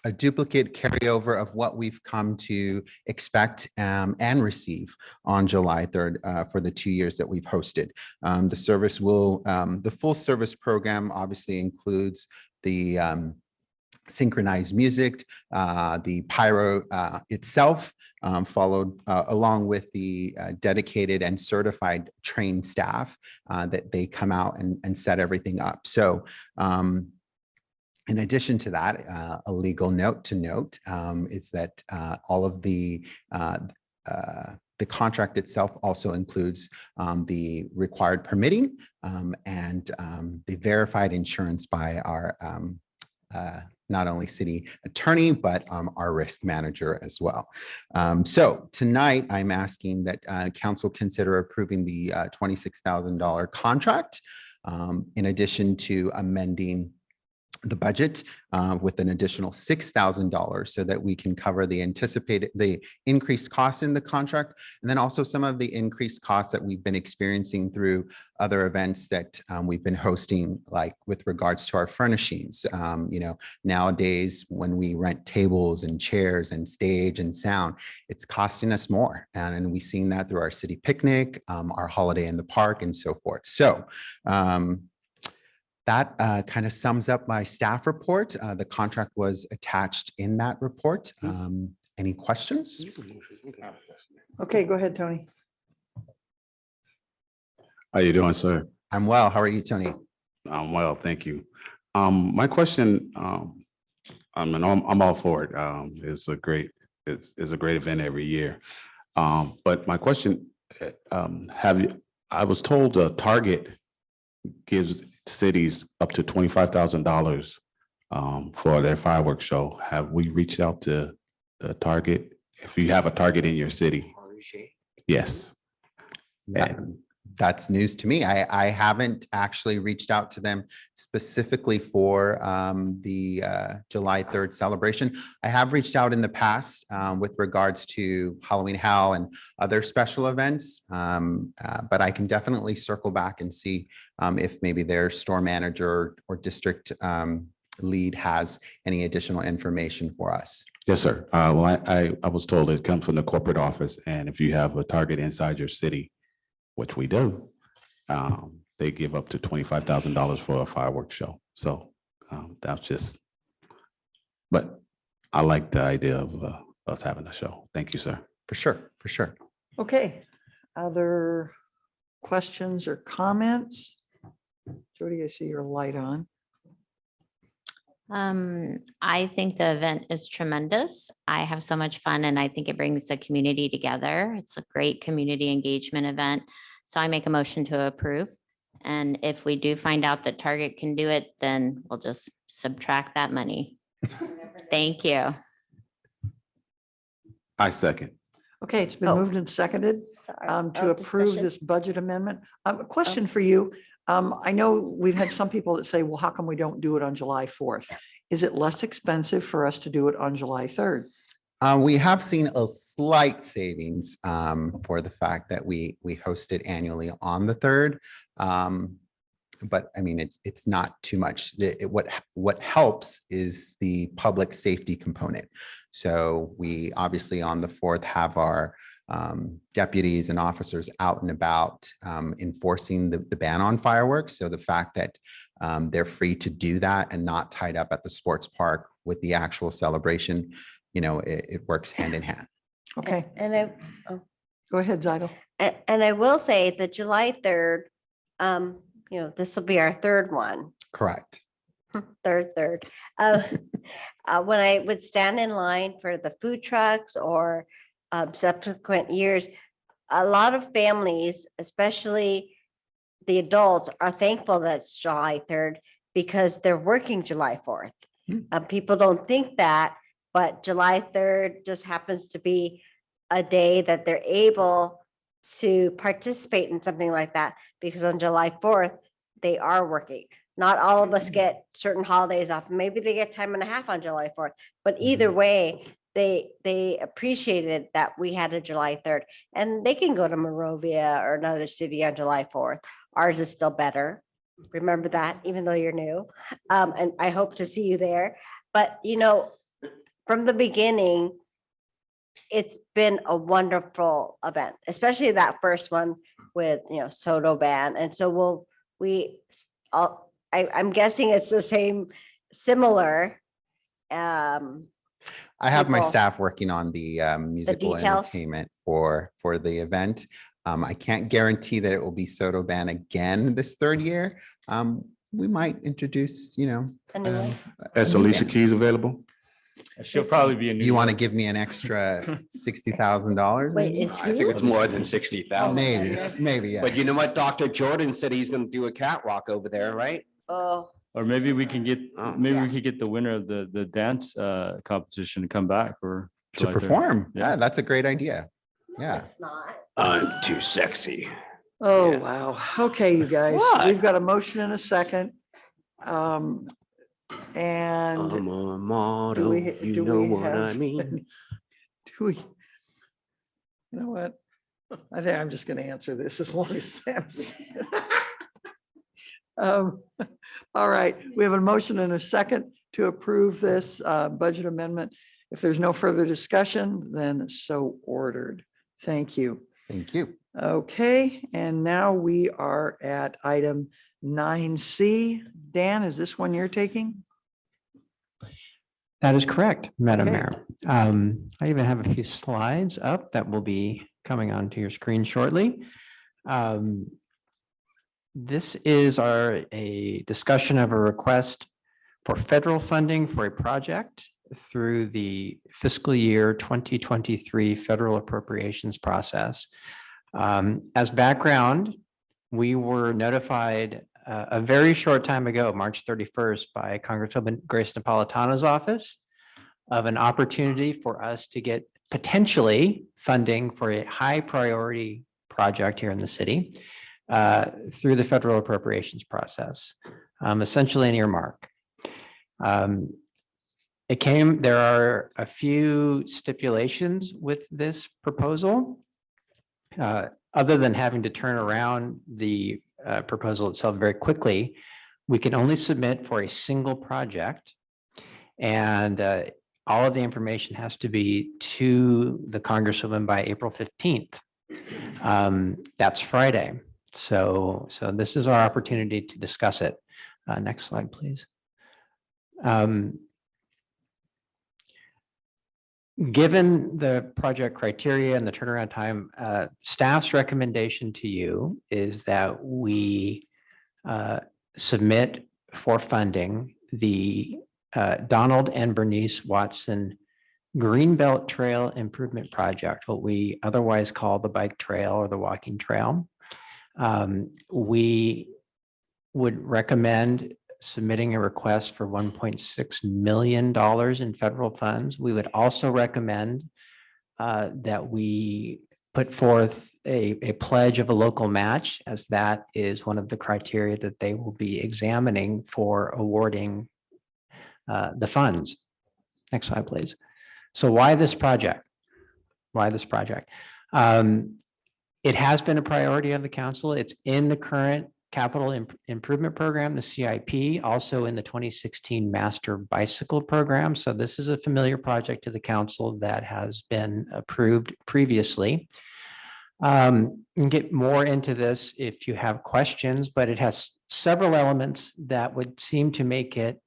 a duplicate carryover of what we've come to expect and receive on July 3rd for the 2 years that we've hosted. The service will, the full service program obviously includes the synchronized music, the pyro itself, followed along with the dedicated and certified trained staff that they come out and set everything up. So in addition to that, a legal note to note is that all of the contract itself also includes the required permitting and the verified insurance by our not only city attorney, but our risk manager as well. So tonight I'm asking that council consider approving the $26,000 contract in addition to amending the budget with an additional $6,000 so that we can cover the increased costs in the contract, and then also some of the increased costs that we've been experiencing through other events that we've been hosting, like with regards to our furnishings. Nowadays, when we rent tables and chairs and stage and sound, it's costing us more. And we've seen that through our city picnic, our holiday in the park, and so forth. So that kind of sums up my staff report. The contract was attached in that report. Any questions? Okay, go ahead, Tony. How you doing, sir? I'm well. How are you, Tony? I'm well, thank you. My question, I'm all for it. It's a great event every year. But my question, I was told Target gives cities up to $25,000 for their fireworks show. Have we reached out to the Target? If you have a Target in your city? Yes. That's news to me. I haven't actually reached out to them specifically for the July 3rd celebration. I have reached out in the past with regards to Halloween Hell and other special events, but I can definitely circle back and see if maybe their store manager or district lead has any additional information for us. Yes, sir. Well, I was told it comes from the corporate office, and if you have a Target inside your city, which we do, they give up to $25,000 for a fireworks show. So that's just, but I like the idea of us having a show. Thank you, sir. For sure, for sure. Okay, other questions or comments? Jody, I see your light on. I think the event is tremendous. I have so much fun and I think it brings the community together. It's a great community engagement event. So I make a motion to approve. And if we do find out that Target can do it, then we'll just subtract that money. Thank you. I second. Okay, it's been moved and seconded to approve discussion. this budget amendment. A question for you. I know we've had some people that say, well, how come we don't do it on July 4th? Is it less expensive for us to do it on July 3rd? We have seen a slight savings for the fact that we host it annually on the 3rd. But I mean, it's not too much. What helps is the public safety component. So we obviously on the 4th have our deputies and officers out and about enforcing the ban on fireworks. So the fact that they're free to do that and not tied up at the sports park with the actual celebration, it works hand in hand. Okay, And go ahead, Zydo. and I will say that July 3rd, this will be our third one. Correct. Third. When I would stand in line for the food trucks or subsequent years, a lot of families, especially the adults, are thankful that it's July 3rd because they're working July 4th. People don't think that, but July 3rd just happens to be a day that they're able to participate in something like that, because on July 4th, they are working. Not all of us get certain holidays off. Maybe they get time and a half on July 4th, but either way, they appreciated that we had a July 3rd, and they can go to Monrovia or another city on July 4th. Ours is still better. Remember that, even though you're new. And I hope to see you there. But, from the beginning, it's been a wonderful event, especially that first one with, Soto Band. And so I'm guessing it's the same, similar. I have my people. staff working on the musical details? entertainment for the event. I can't guarantee that it will be Soto Band again this 3rd year. We might introduce, A new one? Is Alicia Keys available? She'll probably be in New You want to York. give me an extra $60,000? Wait, is I think it's more than 60,000. Maybe, yeah. But you know what? Dr. Jordan said he's going to do a catwalk over there, right? Oh, Or maybe we can get, maybe yeah. we could get the winner of the dance to competition to come back for July 3rd. perform. Yeah. Yeah, that's a great idea. no, Yeah. it's not. I'm too sexy. Oh, Yeah. wow. Okay, you guys, What? we've got a motion and a second. And I'm a do motto, we, you do know we what I have? mean. Do we? You know what? I think I'm just going to answer this as long as Sam's. All right, we have a motion and a second to approve this budget amendment. If there's no further discussion, then so ordered. Thank you. Thank you. Okay, and now we are at item 9C. Dan, is this one you're taking? That is correct, Madam Okay. Mayor. I even have a few slides up that will be coming onto your screen shortly. This is a discussion of a request for federal funding for a project through the fiscal year 2023 federal appropriations process. As background, we were notified a very short time ago, March 31st, by Congresswoman Grace Napolitano's office of an opportunity for us to get potentially funding for a high priority project here in the city through the federal appropriations process, essentially an earmark. There are a few stipulations with this proposal. Other than having to turn around the proposal itself very quickly, we can only submit for a single project. And all of the information has to be to the Congresswoman by April 15th. That's Friday. So this is our opportunity to discuss it. Next slide, please. Given the project criteria and the turnaround time, staff's recommendation to you is that we submit for funding the Donald and Bernice Watson Greenbelt Trail Improvement Project, what we otherwise call the bike trail or the walking trail. We would recommend submitting a request for $1.6 million in federal funds. We would also recommend that we put forth a pledge of a local match, as that is one of the criteria that they will be examining for awarding the funds. Next slide, please. So why this project? Why this project? It has been a priority of the council. It's in the current capital improvement program, the CIP, also in the 2016 master bicycle program. So this is a familiar project to the council that has been approved previously. You can get more into this if you have questions, but it has several elements that would seem to make it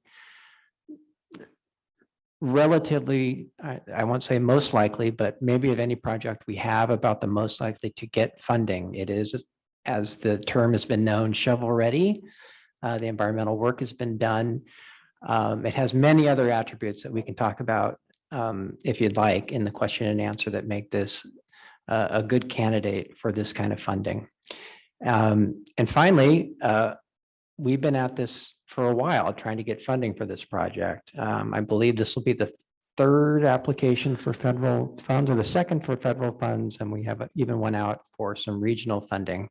relatively, I won't say most likely, but maybe of any project we have, about the most likely to get funding. It is, as the term has been known, shovel ready. The environmental work has been done. It has many other attributes that we can talk about if you'd like in the question and answer that make this a good candidate for this kind of funding. And finally, we've been at this for a while trying to get funding for this project. I believe this will be the third application for federal funds, or the second for federal funds, and we have even one out for some regional funding.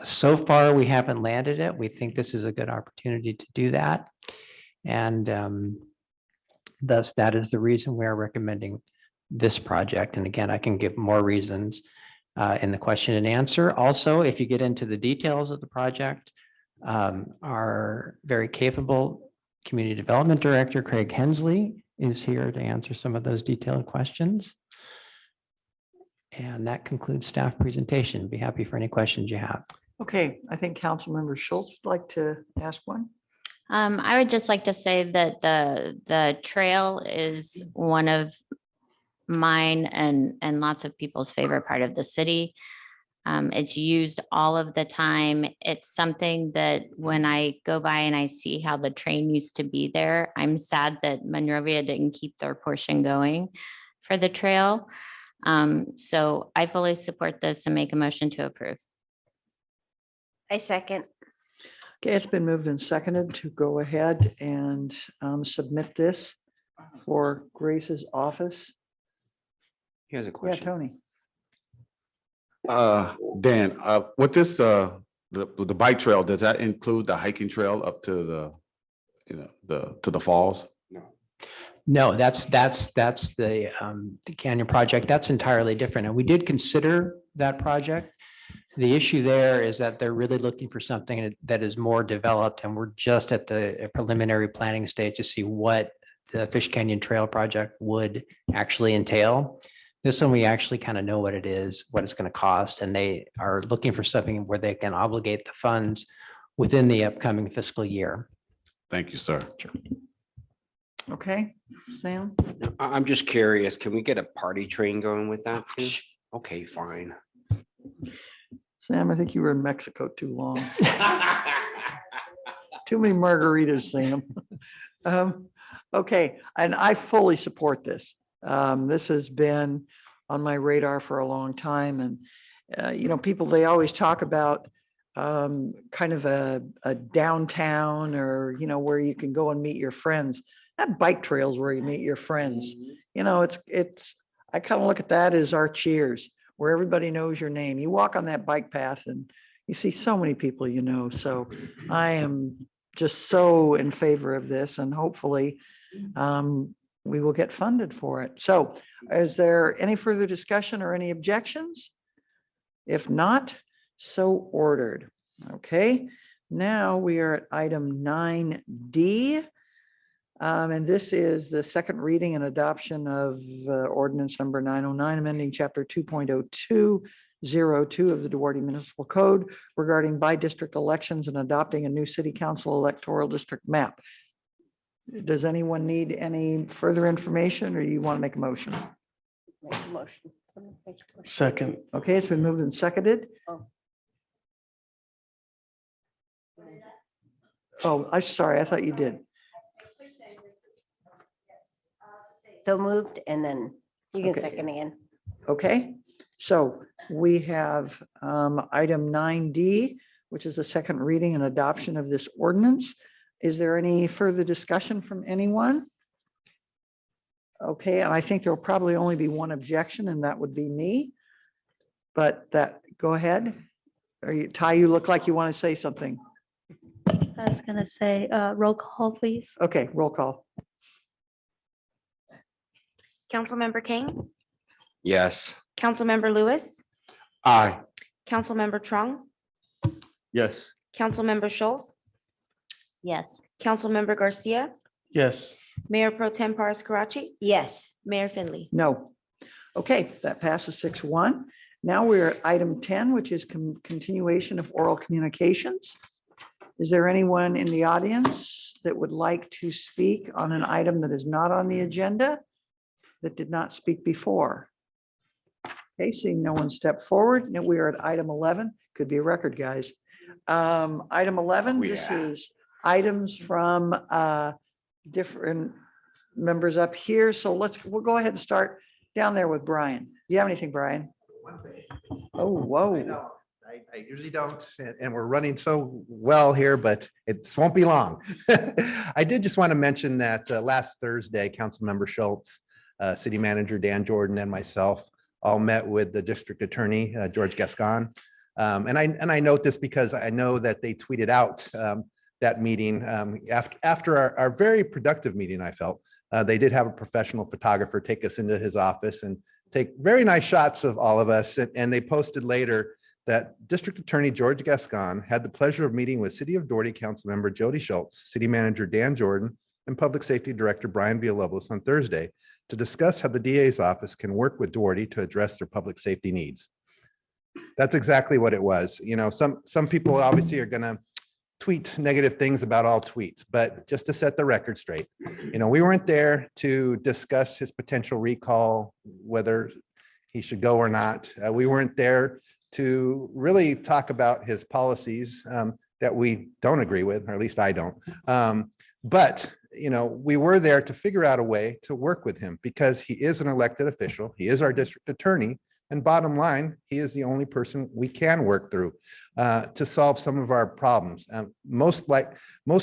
So far, we haven't landed it. We think this is a good opportunity to do that. And thus, that is the reason we are recommending this project. And again, I can give more reasons in the question and answer. Also, if you get into the details of the project, our very capable Community Development Director, Craig Hensley, is here to answer some of those detailed questions. And that concludes staff presentation. Be happy for any questions you have. Okay, I think Councilmember Schultz would like to ask one. I would just like to say that the trail is one of mine and lots of people's favorite part of the city. It's used all of the time. It's something that when I go by and I see how the train used to be there, I'm sad that Monrovia didn't keep their portion going for the trail. So I fully support this and make a motion to approve. I second. Okay, it's been moved and seconded to go ahead and submit this for Grace's office. Here's a Yeah, question. Tony. Dan, with this, the bike trail, does that include the hiking trail up to the to the falls? No, that's the Canyon project. That's entirely different. And we did consider that project. The issue there is that they're really looking for something that is more developed, and we're just at the preliminary planning stage to see what the Fish Canyon Trail project would actually entail. This one, we actually kind of know what it is, what it's going to cost, and they are looking for something where they can obligate the funds within the upcoming fiscal year. Thank you, sir. Okay, Sam? I'm just curious, can we get a party train going with that too? Okay, fine. Sam, I think you were in Mexico too long. Too many margaritas, Sam. Okay, and I fully support this. This has been on my radar for a long time, and people, they always talk about kind of a downtown, or where you can go and meet your friends. That bike trails where you meet your friends. It's I kind of look at that as our Cheers, where everybody knows your name. You walk on that bike path and you see so many people So I am just so in favor of this, and hopefully we will get funded for it. So is there any further discussion or any objections? If not, so ordered. Okay, now we are at item 9D. And this is the second reading and adoption of ordinance number 909, amending chapter 2.0202 of the Duarte Municipal Code regarding by-district elections and adopting a new city council electoral district map. Does anyone need any further information, or you want to make a motion? Second. Okay, it's been moved and seconded. Oh, I'm sorry, I thought you did. So moved, and then you can Okay. second again. Okay, so we have item 9D, which is the second reading and adoption of this ordinance. Is there any further discussion from anyone? Okay, and I think there will probably only be one objection, and that would be me. But go ahead. Ty, you look like you want to say something. I was gonna say, roll call, please. Okay, roll call. Councilmember King, Yes. Councilmember Lewis, Aye. Councilmember Trong, Yes. Councilmember Schultz, Yes. Councilmember Garcia, Yes. Mayor Pro Tem Paris Karachi, Yes. Mayor Finley. No. Okay, that passes 6-1. Now we're at item 10, which is continuation of oral communications. Is there anyone in the audience that would like to speak on an item that is not on the agenda, that did not speak before? Okay, seeing no one step forward, now we are at item 11. Could be a record, guys. Item 11, this is items from different members up here. So we'll go ahead and start down there with Brian. Do you have anything, Brian? Oh, whoa. I usually don't, and we're running so well here, but it won't be long. I did just want to mention that last Thursday, Councilmember Schultz, City Manager Dan Jordan, and myself all met with the District Attorney, George Gascon. And I note this because I know that they tweeted out that meeting after our very productive meeting. I felt they did have a professional photographer take us into his office and take very nice shots of all of us. And they posted later that District Attorney George Gascon had the pleasure of meeting with City of Duarte Councilmember Jody Schultz, City Manager Dan Jordan, and Public Safety Director Brian Villalobos on Thursday to discuss how the DA's office can work with Duarte to address their public safety needs. That's exactly what it was. Some people obviously are going to tweet negative things about all tweets, but just to set the record straight, we weren't there to discuss his potential recall, whether he should go or not. We weren't there to really talk about his policies that we don't agree with, or at least I don't. But we were there to figure out a way to work with him because he is an elected official. He is our district attorney. And bottom line, he is the only person we can work through to solve some of our problems. Most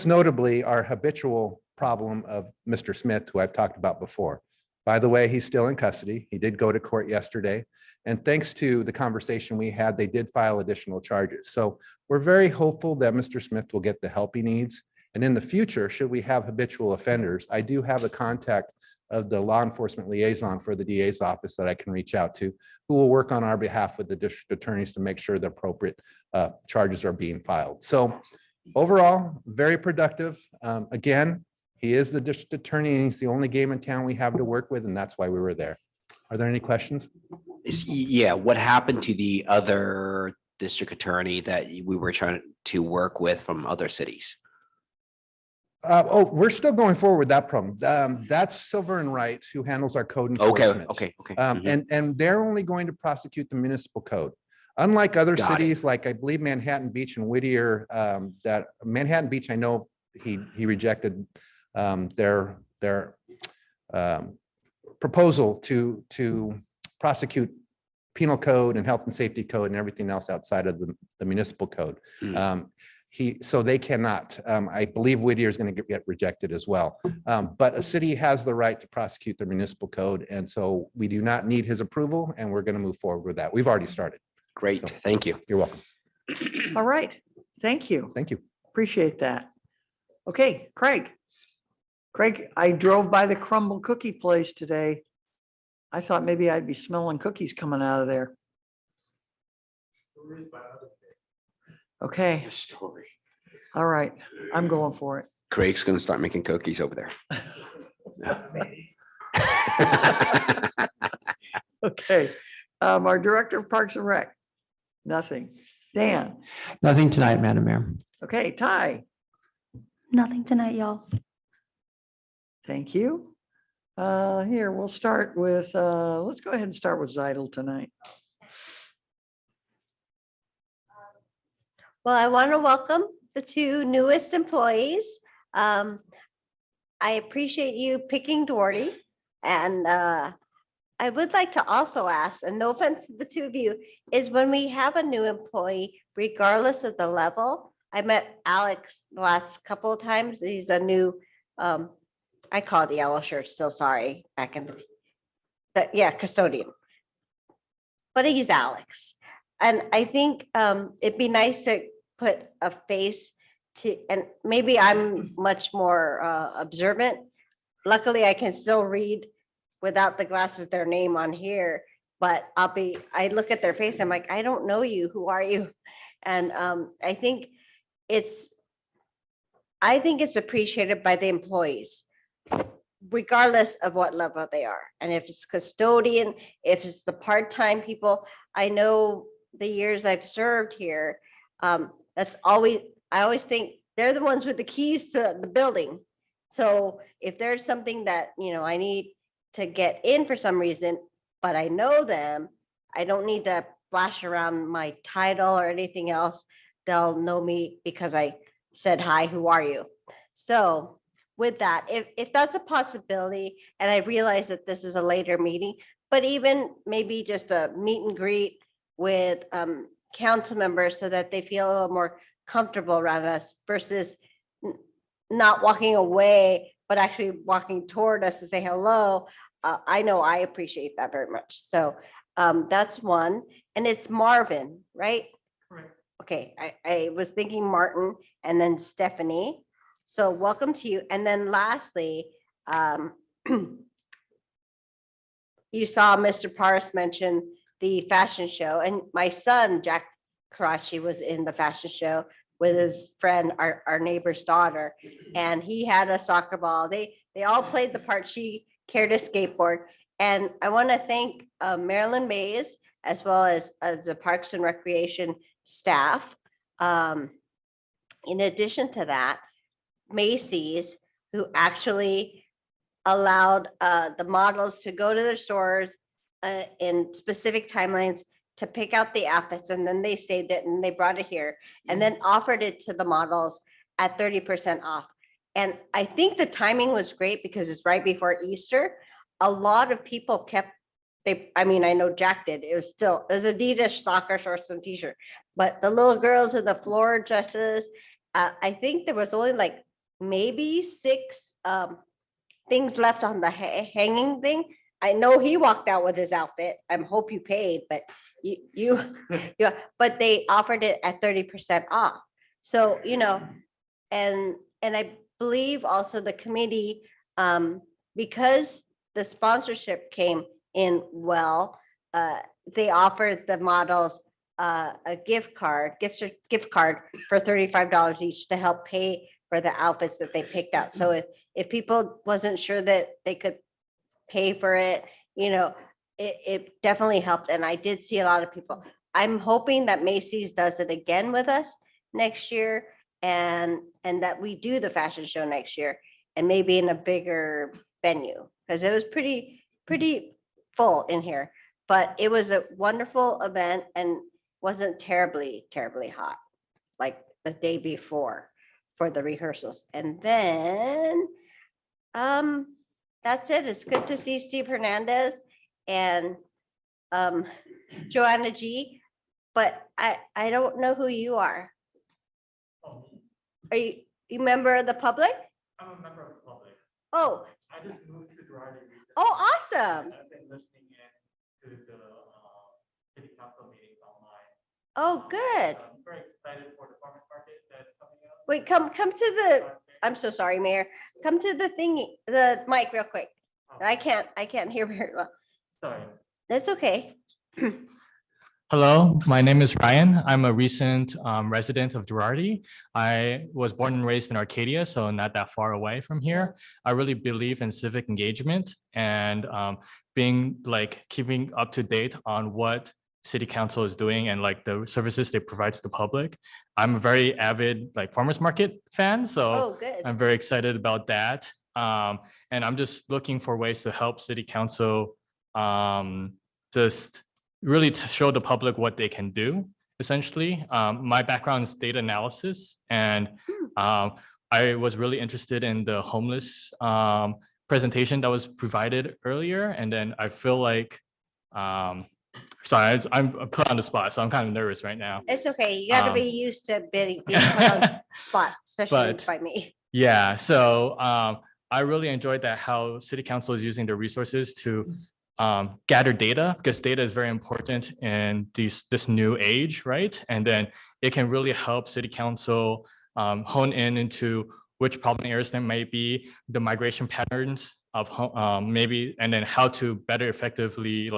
notably, our habitual problem of Mr. Smith, who I've talked about before. By the way, he's still in custody. He did go to court yesterday. And thanks to the conversation we had, they did file additional charges. So we're very hopeful that Mr. Smith will get the help he needs. And in the future, should we have habitual offenders, I do have a contact of the law enforcement liaison for the DA's office that I can reach out to, who will work on our behalf with the district attorneys to make sure the appropriate charges are being filed. So overall, very productive. Again, he is the district attorney and he's the only game in town we have to work with, and that's why we were there. Are there any questions? Yeah, what happened to the other district attorney that we were trying to work with from other cities? Oh, we're still going forward with that problem. That's Silver and Wright, who handles our code enforcement. Okay. And they're only going to prosecute the municipal code. Unlike other Got it. cities, like I believe Manhattan Beach and Whittier, that Manhattan Beach, I know he rejected their proposal to prosecute penal code and health and safety code and everything else outside of the municipal code. So they cannot. I believe Whittier is going to get rejected as well. But a city has the right to prosecute the municipal code, and so we do not need his approval, and we're going to move forward with that. We've already started. Great, thank you. You're welcome. All right, thank you. Thank you. Appreciate that. Okay, Craig. Craig, I drove by the crumble cookie place today. I thought maybe I'd be smelling cookies coming out of there. Okay, Story. all right, I'm going for it. Craig's gonna start making cookies over there. Okay, our Director of Parks and Rec, nothing. Dan, Nothing tonight, Madam Mayor. okay, Ty, Nothing tonight, y'all. thank you. Here, we'll start with, let's go ahead and start with Zeidel tonight. Well, I want to welcome the two newest employees. I appreciate you picking Duarte. And I would like to also ask, and no offense to the two of you, is when we have a new employee, regardless of the level, I met Alex the last couple of times. He's a new, I call it the yellow shirt, still sorry, back in yeah, custodian. But he's Alex. And I think it'd be nice to put a face to, and maybe I'm much more observant. Luckily, I can still read without the glasses, their name on here, but I look at their face, I'm like, I don't know you, who are you? And I think it's appreciated by the employees, regardless of what level they are. And if it's custodian, if it's the part-time people, I know the years I've served here, I always think they're the ones with the keys to the building. So if there's something that, I need to get in for some reason, but I know them, I don't need to flash around my title or anything else. They'll know me because I said, hi, who are you? So with that, if that's a possibility, and I realize that this is a later meeting, but even maybe just a meet and greet with council members so that they feel a little more comfortable around us versus not walking away, but actually walking toward us to say hello. I know I appreciate that very much. So that's one. And it's Marvin, right? Correct. Okay, I was thinking Martin and then Stephanie. So welcome to you. And then lastly, you saw Mr. Paris mention the fashion show, and my son, Jack Karachi, was in the fashion show with his friend, our neighbor's daughter, and he had a soccer ball. They all played the part. She carried a skateboard. And I want to thank Marilyn Mays, as well as the Parks and Recreation staff. In addition to that, Macy's, who actually allowed the models to go to their stores in specific timelines to pick out the outfits, and then they saved it and they brought it here and then offered it to the models at 30% off. And I think the timing was great because it's right before Easter. A lot of people I know Jack did. It was Adidas soccer shorts and t-shirt, but the little girls in the floor dresses, I think there was only like maybe 6 things left on the hanging thing. I know he walked out with his outfit. I hope you paid, but but they offered it at 30% off. So, and and I believe also the committee, because the sponsorship came in well, they offered the models a gift card for $35 each to help pay for the outfits that they picked out. So if people wasn't sure that they could pay for it, it definitely helped. And I did see a lot of people. I'm hoping that Macy's does it again with us next year, and that we do the fashion show next year, and maybe in a bigger venue, because it was pretty full in here. But it was a wonderful event and wasn't terribly hot like the day before for the rehearsals. And then that's it. It's good to see Steve Hernandez and Joanna G, but I don't know who you are. Are you member of the public? I'm a member of the public. Oh, I just moved to Duarte recently. oh, awesome. I've been listening in to the city council meetings online. Oh, good. I'm very excited for the farmers market that's coming up. Wait, come to the, I'm so sorry, Mayor. Come to the thingy, the mic real quick. I can't hear very well. Sorry. That's okay. Hello, my name is Ryan. I'm a recent resident of Duarte. I was born and raised in Arcadia, so not that far away from here. I really believe in civic engagement and keeping up to date on what city council is doing and like the services they provide to the public. I'm a very avid farmers market fan, so good. I'm very excited about that. And I'm just looking for ways to help city council just really to show the public what they can do, essentially. My background is data analysis, and I was really interested in the homeless presentation that was provided earlier. And then I feel like, sorry, I'm put on the spot, so I'm kind of nervous right now. It's okay. You got to be used to being put on the spot, especially by me. Yeah, so I really enjoyed that how city council is using their resources to gather data, because data is very important in this new age, right? And then it can really help city council hone into which problem areas there may be, the migration patterns of maybe, and then how to better effectively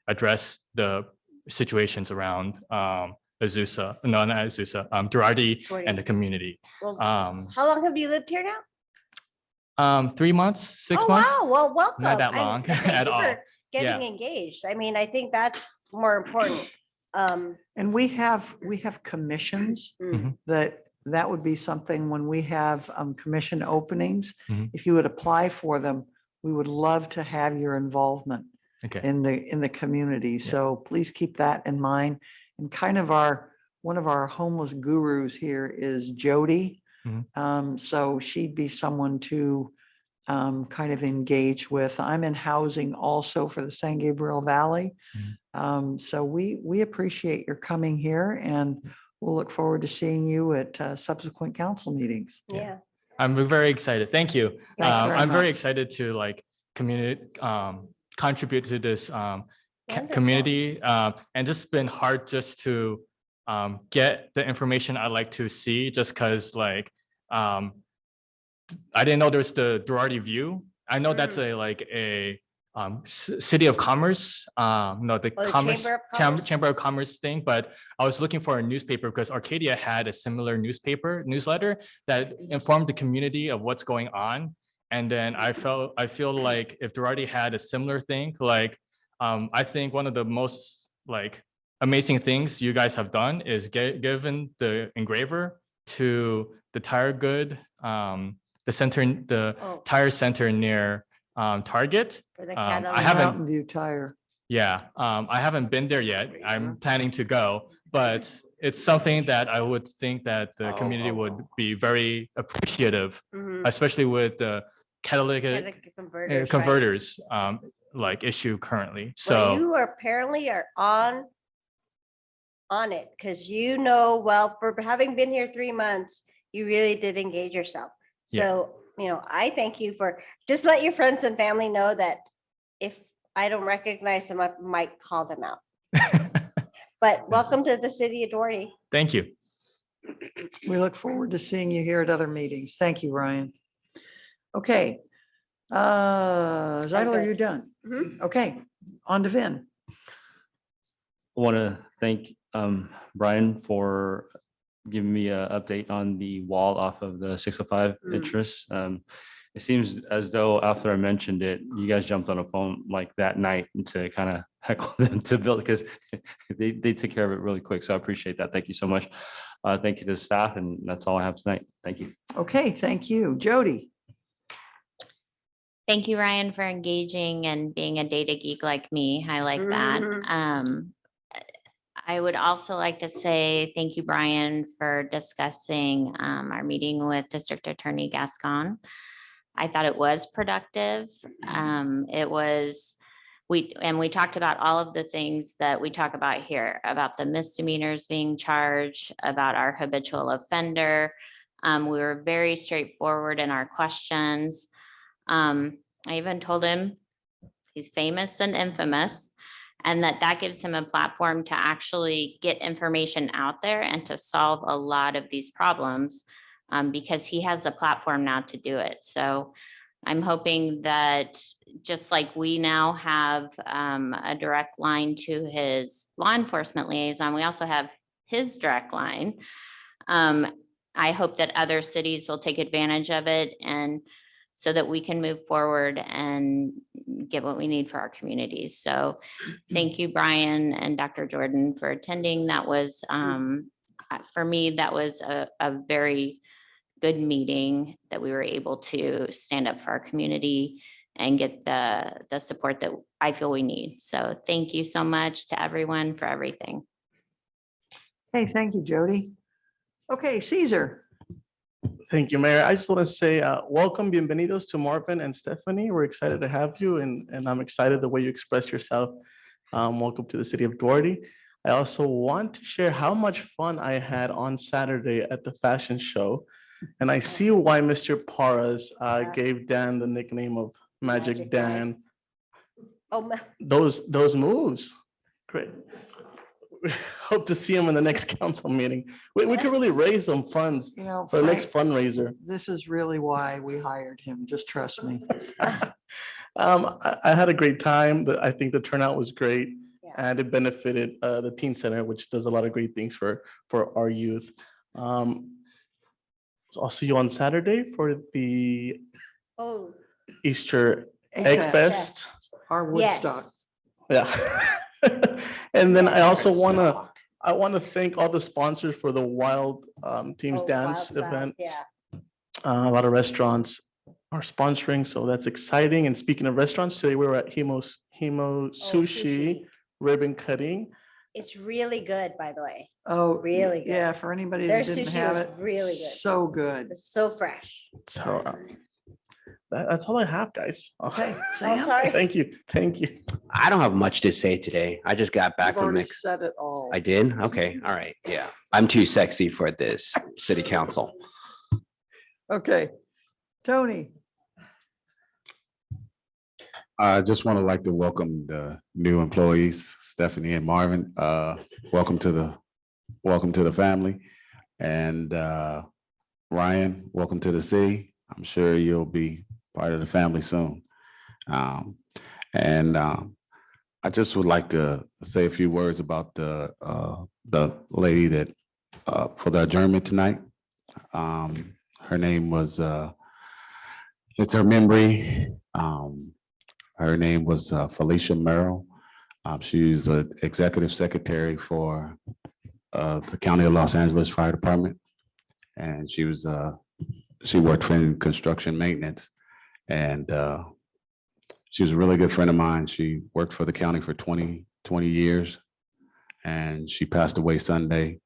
address the situations around Azusa, no, not Azusa, Duarte and the community. Well, how long have you lived here now? 3 months, 6 months. Wow, well, welcome. Not that long Thank at you all. for getting engaged. I mean, I think that's more important. And we have commissions that would be something when we have commission openings. If you would apply for them, we would love to have your involvement in the community. So please keep that in mind. And kind of one of our homeless gurus here is Jody. So she'd be someone to kind of engage with. I'm in housing also for the San Gabriel Valley. So we appreciate your coming here, and we'll look forward to seeing you at subsequent council meetings. Yeah. I'm very excited. Thank you. Thanks very I'm very much. excited to contribute to this community, and just been hard just to get the information I like to see, just because I didn't know there's the Duarte View. I know that's a City of Commerce, no, the Commerce Chamber of Commerce thing, but I was looking for a newspaper because Arcadia had a similar newsletter that informed the community of what's going on. And then I feel like if Duarte had a similar thing, I think one of the most amazing things you guys have done is given the engraver to the tire good, the tire center near Target. I haven't. Mountain View Tire. Yeah, I haven't been there yet. I'm planning to go, but it's something that I would think that the community would be very appreciative, especially with the catalytic converters issue currently. So Well, you apparently are on it, because well, for having been here 3 months, you really did engage yourself. So, I thank you for, just let your friends and family know that if I don't recognize them, I might call them out. But welcome to the city of Duarte. thank you. We look forward to seeing you here at other meetings. Thank you, Ryan. Okay. Zeidel, are you done? Okay, on to Vin. I want to thank Brian for giving me an update on the wall off of the 605 interest. It seems as though after I mentioned it, you guys jumped on a phone like that night to kind of heckle them to build because they took care of it really quick. So I appreciate that. Thank you so much. Thank you to the staff, and that's all I have tonight. Thank you. Okay, thank you. Jody. Thank you, Ryan, for engaging and being a data geek like me. I like that. I would also like to say thank you, Brian, for discussing our meeting with District Attorney Gascon. I thought it was productive. We talked about all of the things that we talk about here, about the misdemeanors being charged, about our habitual offender. We were very straightforward in our questions. I even told him he's famous and infamous, and that gives him a platform to actually get information out there and to solve a lot of these problems because he has a platform now to do it. So I'm hoping that just like we now have a direct line to his law enforcement liaison, we also have his direct line. I hope that other cities will take advantage of it and so that we can move forward and get what we need for our communities. So thank you, Brian and Dr. Jordan, for attending. That was, for me, that was a very good meeting that we were able to stand up for our community and get the support that I feel we need. So thank you so much to everyone for everything. Hey, thank you, Jody. Okay, Caesar. Thank you, Mayor. I just want to say welcome, bienvenidos to Marvin and Stephanie. We're excited to have you, and I'm excited the way you express yourself. Welcome to the city of Duarte. I also want to share how much fun I had on Saturday at the fashion show. And I see why Mr. Paras gave Dan the nickname of Magic Dan. Oh, Those moves, great. Hope to see him in the next council meeting. We could really raise some funds for the next fundraiser. This is really why we hired him. Just trust me. I had a great time. I think the turnout was great, and it benefited the teen center, which does a lot of great things for our youth. So I'll see you on Saturday for the Easter Egg Fest. Our Woodstock. Yeah. And then I also want to thank all the sponsors for the Wild Teams Dance event. A lot of restaurants are sponsoring, so that's exciting. And speaking of restaurants, today we were at Himo Sushi ribbon cutting. It's really good, by the way. Oh, really good. Yeah, for anybody Their that didn't sushi have was it. really good. So good. It's so fresh. So that's all I have, guys. Okay, I'm sorry. Thank you. Thank you. I don't have much to say today. I just got back You've from already the. said it all. I did? Okay, all right, yeah. I'm too sexy for this city council. Okay, Tony. I just want to like to welcome the new employees, Stephanie and Marvin. Welcome to the family. And Ryan, welcome to the city. I'm sure you'll be part of the family soon. I just would like to say a few words about the lady that for the adjournment tonight. Her name was it's her memory. Her name was Felicia Merrill. She's the executive secretary for the County of Los Angeles Fire Department. And she worked in construction maintenance. And she was a really good friend of mine. She worked for the county for 20 years. And she passed away Sunday.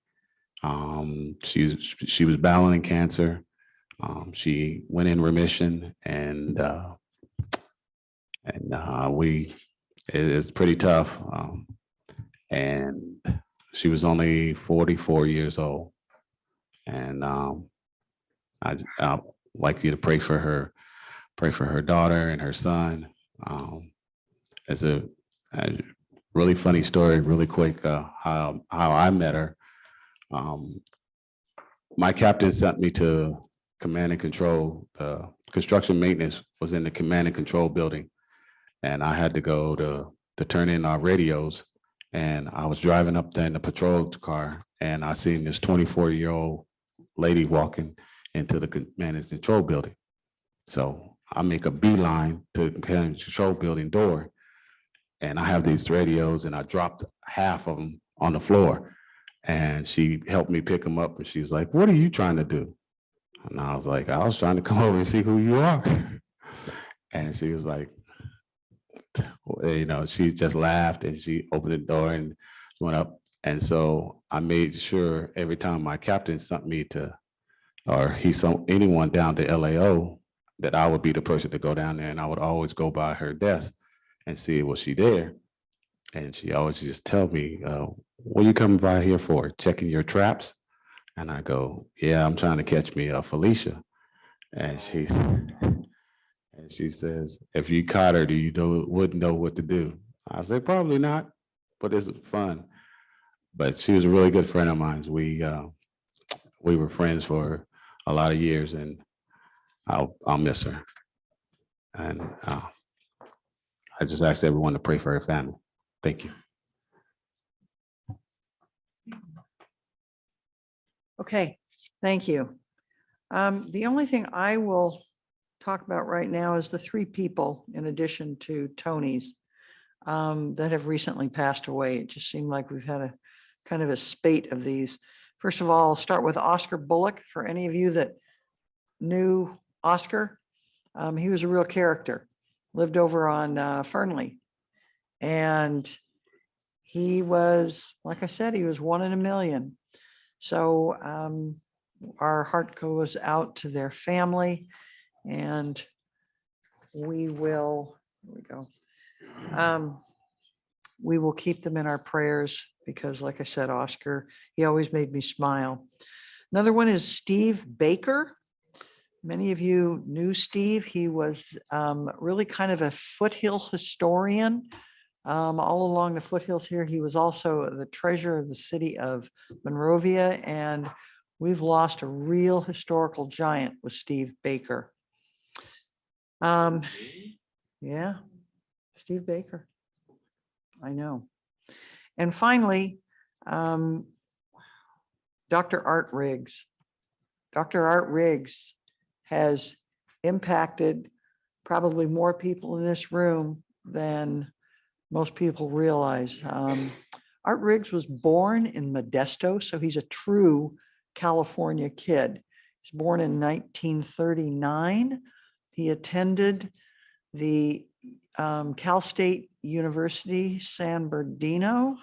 She was battling cancer. She went in remission, and it's pretty tough. And she was only 44 years old. And I'd like you to pray for her daughter and her son. It's a really funny story, really quick, how I met her. my captain sent me to command and control. Construction maintenance was in the command and control building. And I had to go to turn in our radios. And I was driving up there in the patrol car and I seen this 24-year-old lady walking into the command and control building. So I make a beeline to the command and control building door. And I have these radios and I dropped half of them on the floor. And she helped me pick them up and she was like, "What are you trying to do?" And I was like, "I was trying to come over and see who you are." And she was like, she just laughed and she opened the door and went up. And so I made sure every time my captain sent me to, or he sent anyone down to LAO, that I would be the person to go down there and I would always go by her desk and see was she there. And she always just tell me, "What are you coming by here for? Checking your traps?" And I go, "Yeah, I'm trying to catch me a Felicia." And she says, "If you caught her, wouldn't know what to do?" I said, "Probably not, but it's fun." But she was a really good friend of mine. We were friends for a lot of years, and I'll miss her. And I just ask everyone to pray for her family. Thank you. Okay, thank you. The only thing I will talk about right now is the 3 people, in addition to Tony's, that have recently passed away. It just seemed like we've had a kind of a spate of these. First of all, I'll start with Oscar Bullock. For any of you that knew Oscar, he was a real character, lived over on Fernley. And he was, like I said, he was 1 in a million. So our heart goes out to their family and we will, here we go. We will keep them in our prayers because like I said, Oscar, he always made me smile. Another one is Steve Baker. Many of you knew Steve. He was really kind of a foothill historian. All along the foothills here. He was also the treasurer of the city of Monrovia, and we've lost a real historical giant with Steve Baker. Yeah, Steve Baker. I know. And finally, Dr. Art Riggs. Dr. Art Riggs has impacted probably more people in this room than most people realize. Art Riggs was born in Modesto, so he's a true California kid. He's born in 1939. He attended the Cal State University, San Bernardino,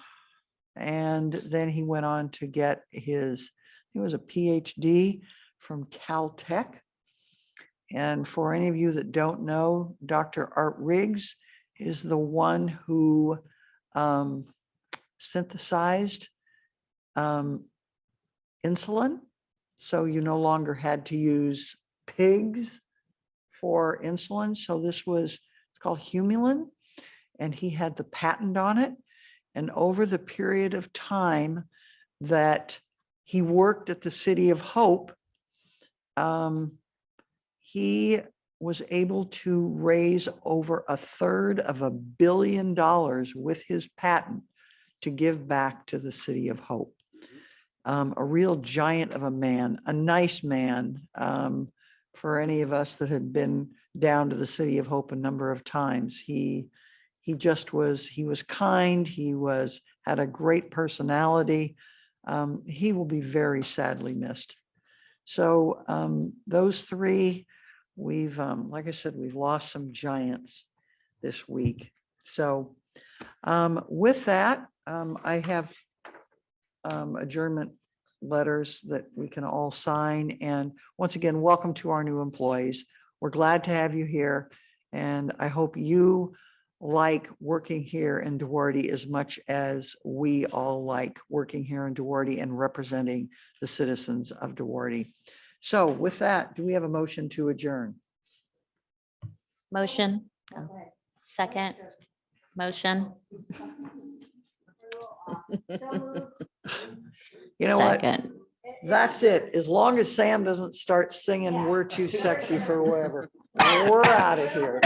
and then he went on to get his, he was a PhD from Caltech. And for any of you that don't know, Dr. Art Riggs is the one who synthesized insulin. So you no longer had to use pigs for insulin. So this was, it's called Humulin, and he had the patent on it. And over the period of time that he worked at the City of Hope, he was able to raise over $250 million with his patent to give back to the City of Hope. A real giant of a man, a nice man, for any of us that had been down to the City of Hope a number of times. He just was, he was kind, had a great personality. He will be very sadly missed. So those 3, we've, like I said, we've lost some giants this week. So with that, I have adjournment letters that we can all sign. And once again, welcome to our new employees. We're glad to have you here. And I hope you like working here in Duarte as much as we all like working here in Duarte and representing the citizens of Duarte. So with that, do we have a motion to adjourn? Motion. Second. Motion. You know what? Second. That's it. As long as Sam doesn't start singing, "We're too sexy for whatever," we're out of here.